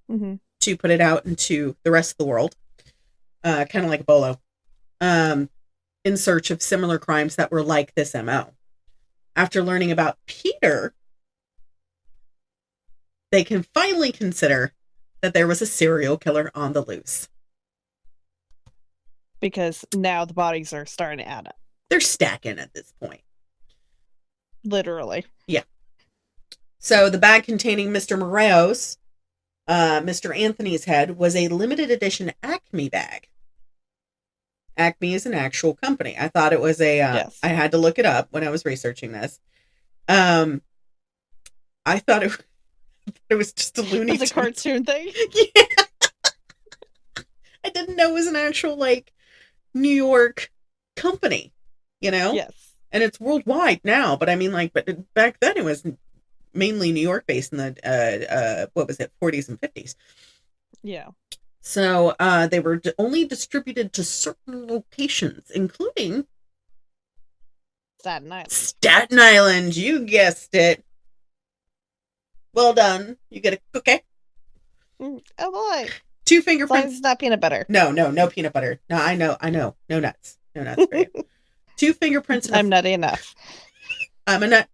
to put it out into the rest of the world, kind of like a bolo, in search of similar crimes that were like this MO. After learning about Peter, they can finally consider that there was a serial killer on the loose. Because now the bodies are starting to add up. They're stacking at this point. Literally. Yeah. So the bag containing Mr. Moreau's, Mr. Anthony's head was a limited edition Acme bag. Acme is an actual company. I thought it was a, yes. I had to look it up when I was researching this. I thought it was just a Looney Tunes. It's a cartoon thing? Yeah. I didn't know it was an actual, like, New York company, you know? Yes. And it's worldwide now, but I mean, like, but back then it was mainly New York based in the, 40s and 50s. Yeah. So they were only distributed to certain locations, including Staten Island. Staten Island, you guessed it. Well done. You get a cookie. Oh boy. 2 fingerprints. It's not peanut butter. No peanut butter. No, I know. No nuts. No nuts for you. 2 fingerprints. I'm nutty enough. I'm a nut.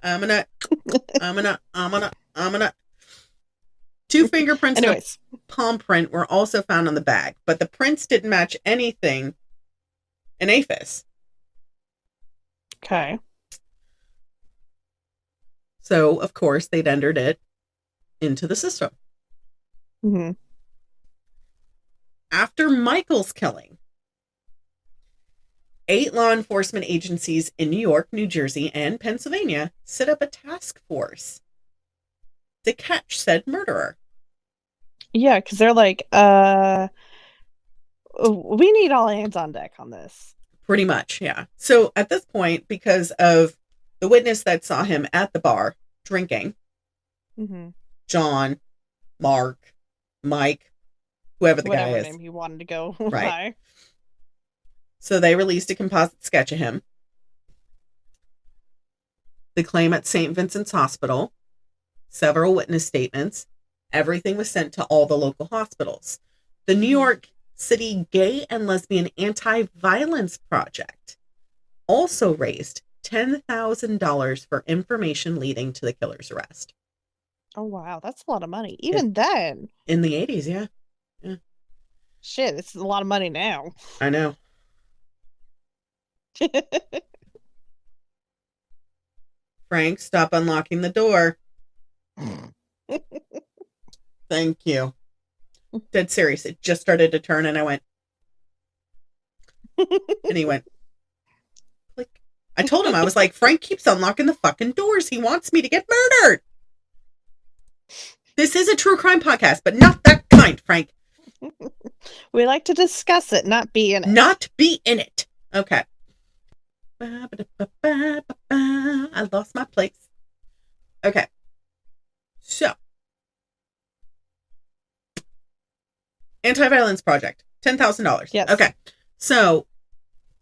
I'm a nut. I'm a nut. I'm a nut. I'm a nut. 2 fingerprints and a palm print were also found on the bag, but the prints didn't match anything in APHIS. Okay. So, of course, they'd entered it into the system. Mm-hmm. After Michael's killing, 8 law enforcement agencies in New York, New Jersey, and Pennsylvania set up a task force to catch said murderer. Yeah, because they're like, we need all hands on deck on this. Pretty much, yeah. So at this point, because of the witness that saw him at the bar drinking, John, Mark, Mike, whoever the guy is. Name he wanted to go right. by. So they released a composite sketch of him. The claim at St. Vincent's Hospital, several witness statements, everything was sent to all the local hospitals. The New York City Gay and Lesbian Anti-Violence Project also raised $10,000 for information leading to the killer's arrest. Oh, wow. That's a lot of money. Even then. In the 80s, yeah. Shit, it's a lot of money now. I know. Frank, stop unlocking the door. Thank you. Dead serious. It just started to turn and I went. And he went. Click. I told him, I was like, Frank keeps unlocking the fucking doors. He wants me to get murdered. This is a true crime podcast, but not that kind, Frank. We like to discuss it, not be in it. Not be in it. Okay. I lost my place. Okay. So. Anti-Violence Project. $10,000. Yes. Okay. So,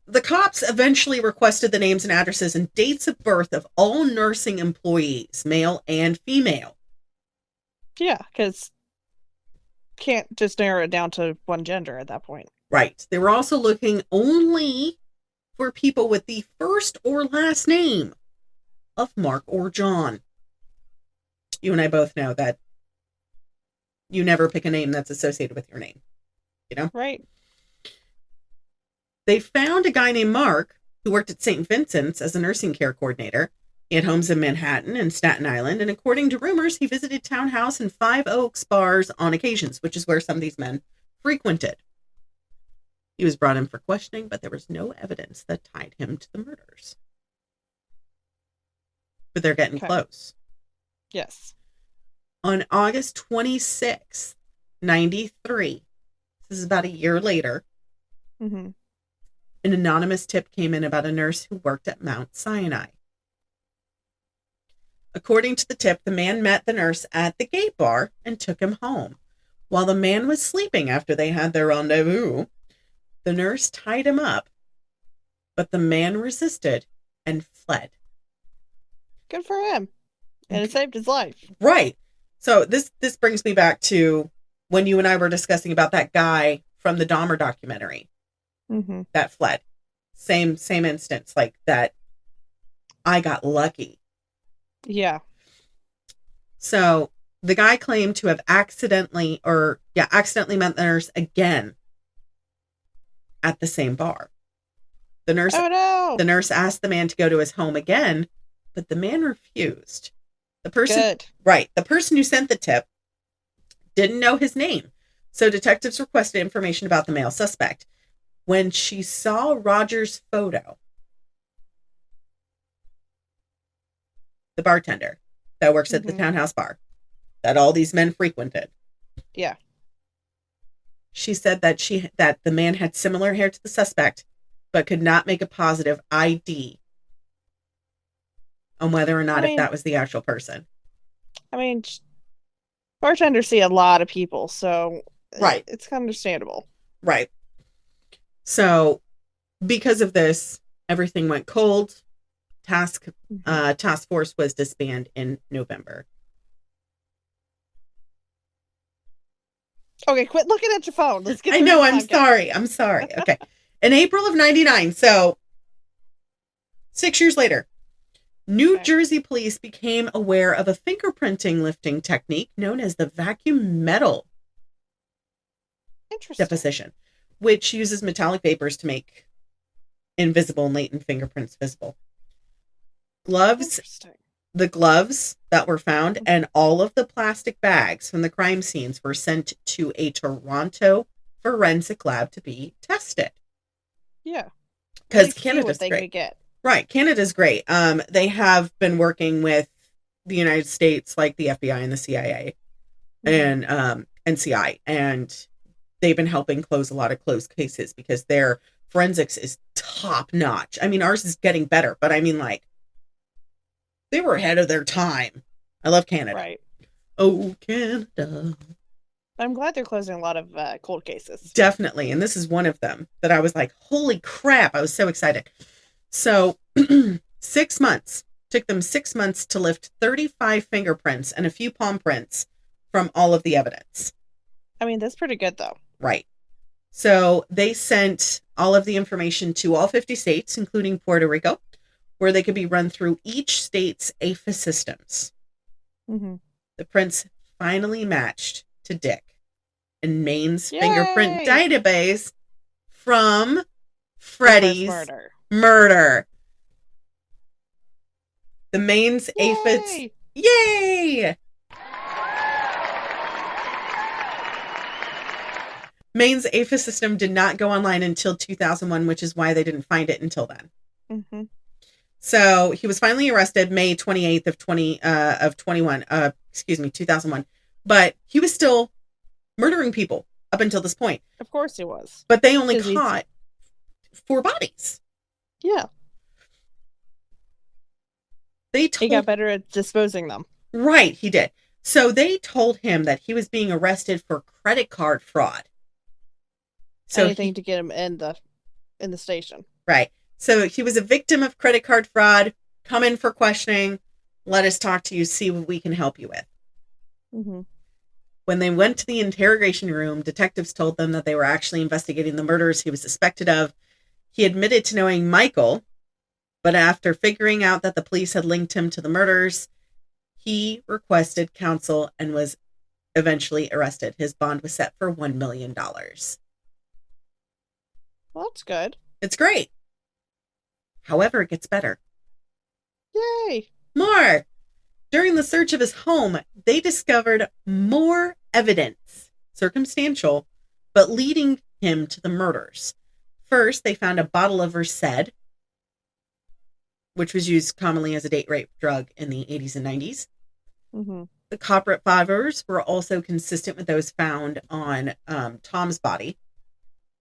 the cops eventually requested the names and addresses and dates of birth of all nursing employees, male and female. Yeah, because can't just narrow it down to one gender at that point. Right. They were also looking only for people with the first or last name of Mark or John. You and I both know that you never pick a name that's associated with your name. You know? Right. They found a guy named Mark who worked at St. Vincent's as a nursing care coordinator. He had homes in Manhattan and Staten Island, and according to rumors, he visited Townhouse and Five Oaks bars on occasions, which is where some of these men frequented. He was brought in for questioning, but there was no evidence that tied him to the murders. But they're getting close. Yes. On August 26th, 93, this is about a year later, an anonymous tip came in about a nurse who worked at Mount Sinai. According to the tip, the man met the nurse at the gay bar and took him home. While the man was sleeping after they had their rendezvous, the nurse tied him up, but the man resisted and fled. Good for him. And it saved his life. Right. So this brings me back to when you and I were discussing about that guy from the Dahmer documentary that fled. Same instance, like that. I got lucky. Yeah. So the guy claimed to have accidentally met the nurse again at the same bar. The nurse asked the man to go to his home again, but the man refused. The person who sent the tip didn't know his name. So detectives requested information about the male suspect. When she saw Roger's photo, the bartender that works at the Townhouse bar that all these men frequented. Yeah. She said that the man had similar hair to the suspect, but could not make a positive ID on whether or not if that was the actual person. I mean, bartenders see a lot of people, so it's understandable. Right. So, because of this, everything went cold. Task force was disbanded in November. Okay, quit looking at your phone. Let's get. I know. I'm sorry. Okay. In April of '99, so 6 years later, New Jersey police became aware of a fingerprinting lifting technique known as the vacuum metal deposition, which uses metallic vapors to make invisible and latent fingerprints visible. The gloves that were found and all of the plastic bags from the crime scenes were sent to a Toronto forensic lab to be tested. Yeah. Because Canada's great. Right. Canada's great. They have been working with the United States, like the FBI and the CIA and NCI, and they've been helping close a lot of closed cases because their forensics is top notch. I mean, ours is getting better, but I mean, like, they were ahead of their time. I love Canada. Right. Oh, Canada. I'm glad they're closing a lot of cold cases. Definitely. And this is one of them that I was like, holy crap. I was so excited. So 6 months. Took them 6 months to lift 35 fingerprints and a few palm prints from all of the evidence. I mean, that's pretty good, though. Right. So they sent all of the information to all 50 states, including Puerto Rico, where they could be run through each state's AFIS systems. The prints finally matched to Dick in Maine's fingerprint database from Freddie's murder. The Maine's AFIS. Yay! Maine's APHIS system did not go online until 2001, which is why they didn't find it until then. Mm-hmm. So he was finally arrested May 28th of 2001. But he was still murdering people up until this point. Of course he was. But they only 'Cause he's- caught 4 bodies. Yeah. He He got better at disposing them. Right, he did. So they told him that he was being arrested for credit card fraud. So anything to get him in the station. Right. So he was a victim of credit card fraud. Come in for questioning. Let us talk to you, see what we can help you with. Mm-hmm. When they went to the interrogation room, detectives told them that they were actually investigating the murders he was suspected of. He admitted to knowing Michael, but after figuring out that the police had linked him to the murders, he requested counsel and was eventually arrested. His bond was set for $1 million. Well, that's good. It's great. However, it gets better. Yay! More! During the search of his home, they discovered more evidence, circumstantial, but leading him to the murders. First, they found a bottle of Versed, which was used commonly as a date rape drug in the 80s and 90s. Mm-hmm. The copper fibers were also consistent with those found on Tom's body,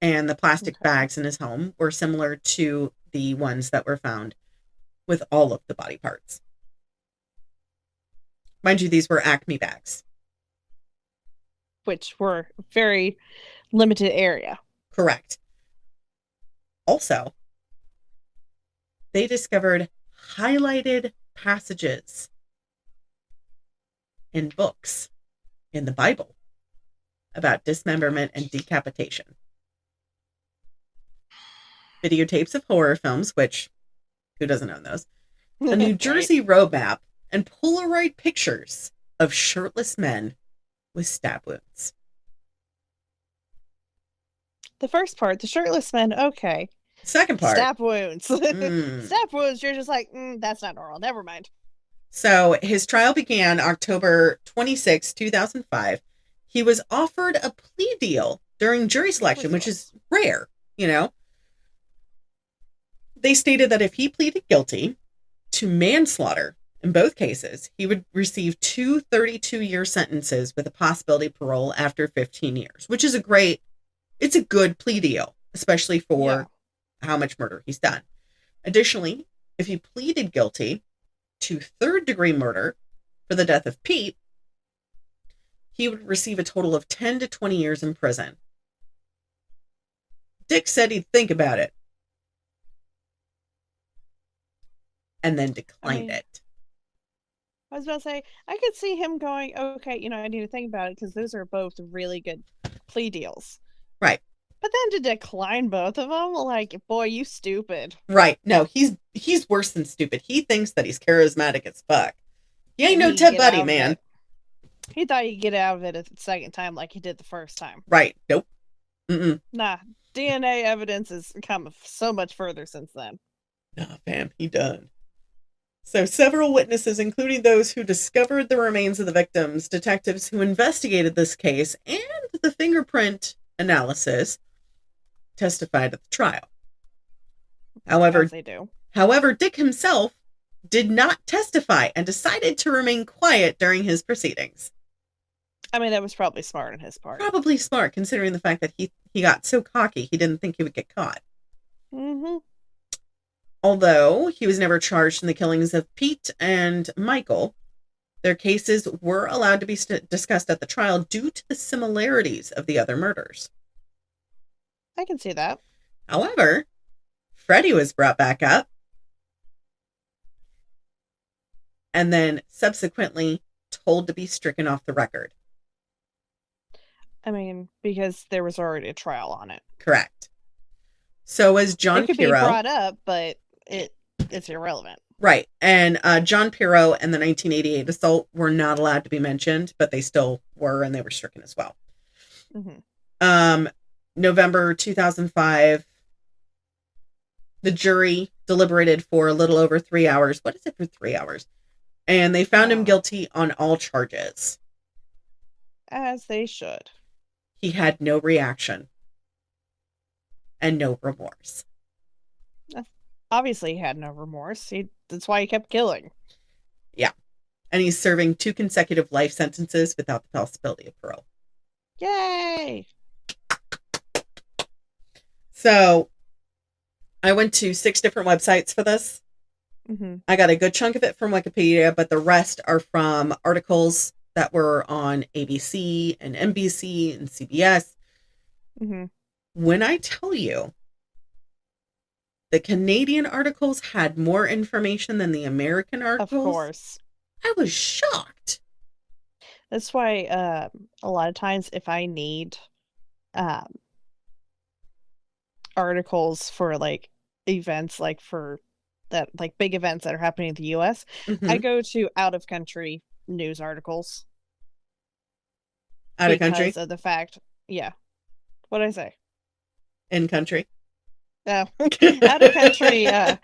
and the plastic bags in his home were similar to the ones that were found with all of the body parts. Mind you, these were Acme bags. Which were very limited area. Correct. Also, they discovered highlighted passages in books in the Bible about dismemberment and decapitation. Videotapes of horror films, which, who doesn't own those? A New Jersey road map, and Polaroid pictures of shirtless men with stab wounds. The first part, the shirtless men, okay. Second part. Stab wounds. Stab wounds, you're just like, that's not normal. Never mind. So his trial began October 26, 2005. He was offered a plea deal during jury selection, which is rare, you know. They stated that if he pleaded guilty to manslaughter in both cases, he would receive 2 32-year sentences with a possibility of parole after 15 years, which is it's a good plea deal, especially for how much murder he's done. Additionally, if he pleaded guilty to 3rd-degree murder for the death of Pete, he would receive a total of 10 to 20 years in prison. Dick said he'd think about it, and then declined it. I was about to say, I could see him going, okay, I need to think about it, because those are both really good plea deals. Right. But then to decline both of them, like, boy, you stupid. Right. No, he's worse than stupid. He thinks that he's charismatic as fuck. He ain't no Ted Bundy, man. He thought he'd get out of it a second time like he did the first time. Right. Nope. Mm-mm. Nah. DNA evidence has come so much further since then. Nah, fam. He done. So several witnesses, including those who discovered the remains of the victims, detectives who investigated this case, and the fingerprint analysis, testified at the trial. However, as they do. However, Dick himself did not testify and decided to remain quiet during his proceedings. I mean, that was probably smart on his part. Probably smart, considering the fact that he got so cocky he didn't think he would get caught. Mm-hmm. Although he was never charged in the killings of Pete and Michael, their cases were allowed to be discussed at the trial due to the similarities of the other murders. I can see that. However, Freddie was brought back up and then subsequently told to be stricken off the record. I mean, because there was already a trial on it. Correct. So was John It could Pirro. be brought up, but it's irrelevant. Right. And John Pirro and the 1988 assault were not allowed to be mentioned, but they still were, and they were stricken as well. Mm-hmm. November 2005, the jury deliberated for a little over 3 hours. What is it for 3 hours? And they found him guilty on all charges. As they should. He had no reaction and no remorse. Obviously, he had no remorse. That's why he kept killing. Yeah. And he's serving 2 consecutive life sentences without the possibility of parole. Yay! So I went to 6 different websites for this. Mm-hmm. I got a good chunk of it from Wikipedia, but the rest are from articles that were on ABC and NBC and CBS. Mm-hmm. When I tell you, the Canadian articles had more information than the American articles. Of course. I was shocked. That's why a lot of times if I need articles for like events, like for that, like big events that are happening in the US, I go to out of country news articles. Out of country? Because of the fact, yeah. What'd I say? In country. Out of country, out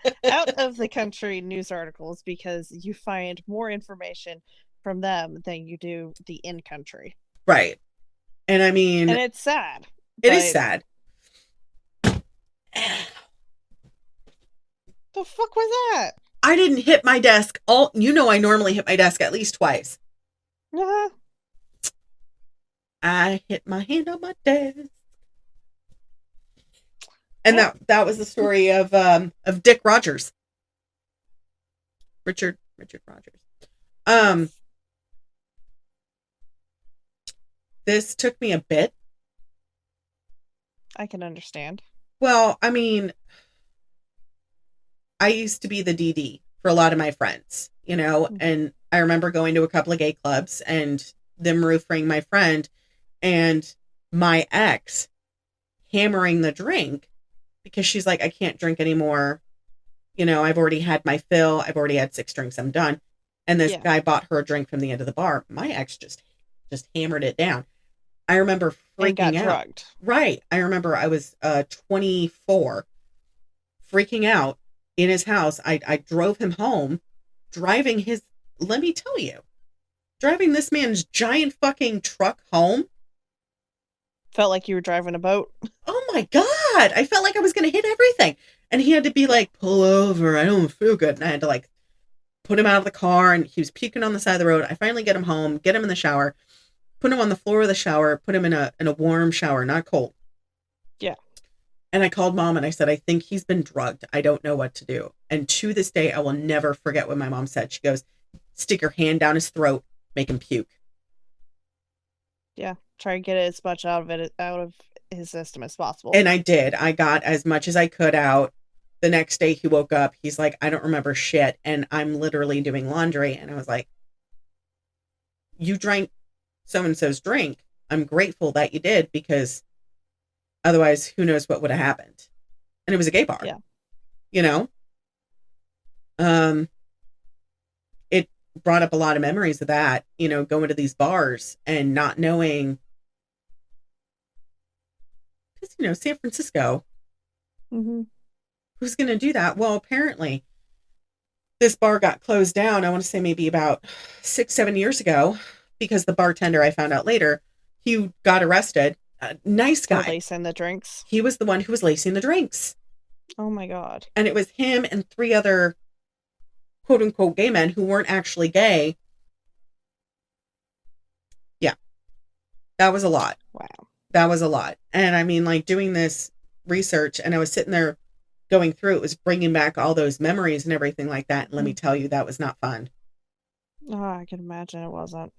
of the country news articles, because you find more information from them than you do the in country. Right. And I mean, and it's sad. It is sad. The fuck was that? I didn't hit my desk. I normally hit my desk at least twice. Uh-huh. I hit my hand on my desk. And that was the story of Dick Rogers. Richard Rogers. This took me a bit. I can understand. Well, I mean, I used to be the DD for a lot of my friends, and I remember going to a couple of gay clubs and them roofing my friend and my ex hammering the drink because she's like, I can't drink anymore. I've already had my fill. I've already had 6 drinks. I'm done. And this guy bought her a drink from the end of the bar. My ex just hammered it down. I remember freaking out. Drugged. Right. I remember I was 24, freaking out in his house. I drove him home, driving this man's giant fucking truck home. Felt like you were driving a boat. Oh my God. I felt like I was going to hit everything. And he had to be like, pull over. I don't feel good. And I had to like put him out of the car, and he was puking on the side of the road. I finally get him home, get him in the shower, put him on the floor of the shower, put him in a warm shower, not cold. Yeah. And I called Mom and I said, I think he's been drugged. I don't know what to do. And to this day, I will never forget what my mom said. She goes, stick your hand down his throat, make him puke. Yeah. Try to get as much out of his system as possible. And I did. I got as much as I could out. The next day he woke up. He's like, I don't remember shit. And I'm literally doing laundry. And I was like, you drank so-and-so's drink. I'm grateful that you did, because otherwise who knows what would have happened. And it was a gay bar. Yeah. It brought up a lot of memories of that, going to these bars and not knowing, because, San Francisco, who's going to do that? Well, apparently this bar got closed down. I want to say maybe about 6-7 years ago, because the bartender, I found out later, he got arrested. Nice guy. For lacing the drinks. He was the one who was lacing the drinks. Oh my God. And it was him and 3 other quote unquote gay men who weren't actually gay. Yeah. That was a lot. Wow. That was a lot. And I mean, like, doing this research, and I was sitting there going through, it was bringing back all those memories and everything like that. And let me tell you, that was not fun. Oh, I can imagine it wasn't.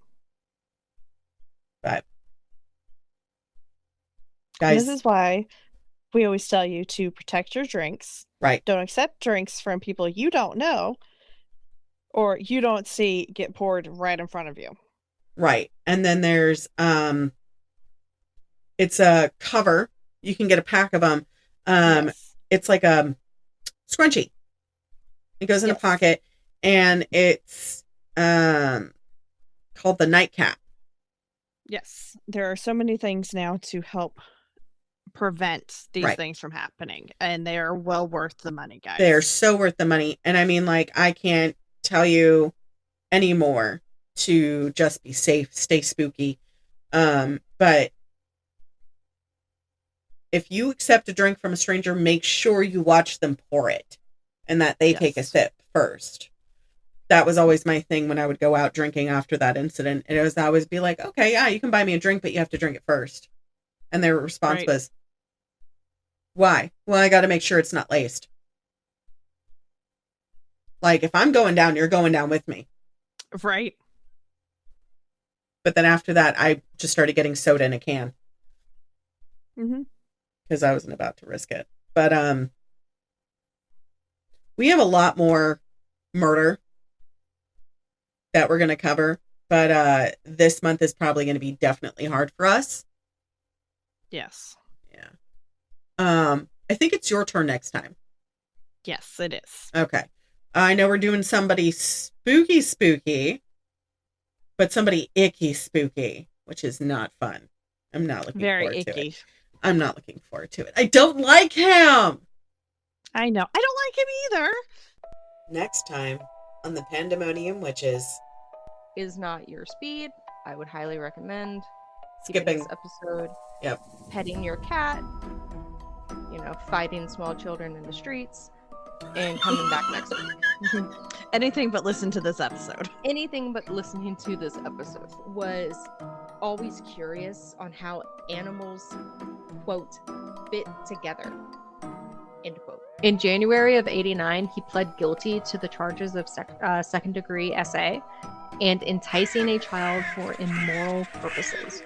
But guys, this is why we always tell you to protect your drinks. Right. Don't accept drinks from people you don't know or you don't see get poured right in front of you. Right. And then there's it's a cover. You can get a pack of them. Yes. It's like a scrunchie. It goes in a pocket, and it's called the nightcap. Yes. There are so many things now to help prevent these things from happening, and they are well worth the money, guys. They're so worth the money. And I mean, like, I can't tell you anymore to just be safe, stay spooky. But if you accept a drink from a stranger, make sure you watch them pour it and that they take a Yes. sip first. That was always my thing when I would go out drinking after that incident. It was, I always be like, okay, yeah, you can buy me a drink, but you have to drink it first. And their response Right. was, why? Well, I got to make sure it's not laced. Like, if I'm going down, you're going down with me. Right. But then after that, I just started getting soda in a can Mm-hmm. because I wasn't about to risk it. But we have a lot more murder that we're going to cover. But this month is probably going to be definitely hard for us. Yes. Yeah. I think it's your turn next time. Yes, it is. Okay. I know we're doing somebody spooky, but somebody icky spooky, which is not fun. I'm not looking Very forward to icky. it. I'm not looking forward to it. I don't like him. I know. I don't like him either. Next time on the Pandemonium Witches. Is not your speed. I would highly recommend Skipping this episode. Yep. Petting your cat. Fighting small children in the streets. And coming back next week. Anything but listen to this episode. Anything but listening to this episode. Was always curious on how animals, quote, fit together, end quote. In January of '89, he pled guilty to the charges of second-degree SA and enticing a child for immoral purposes.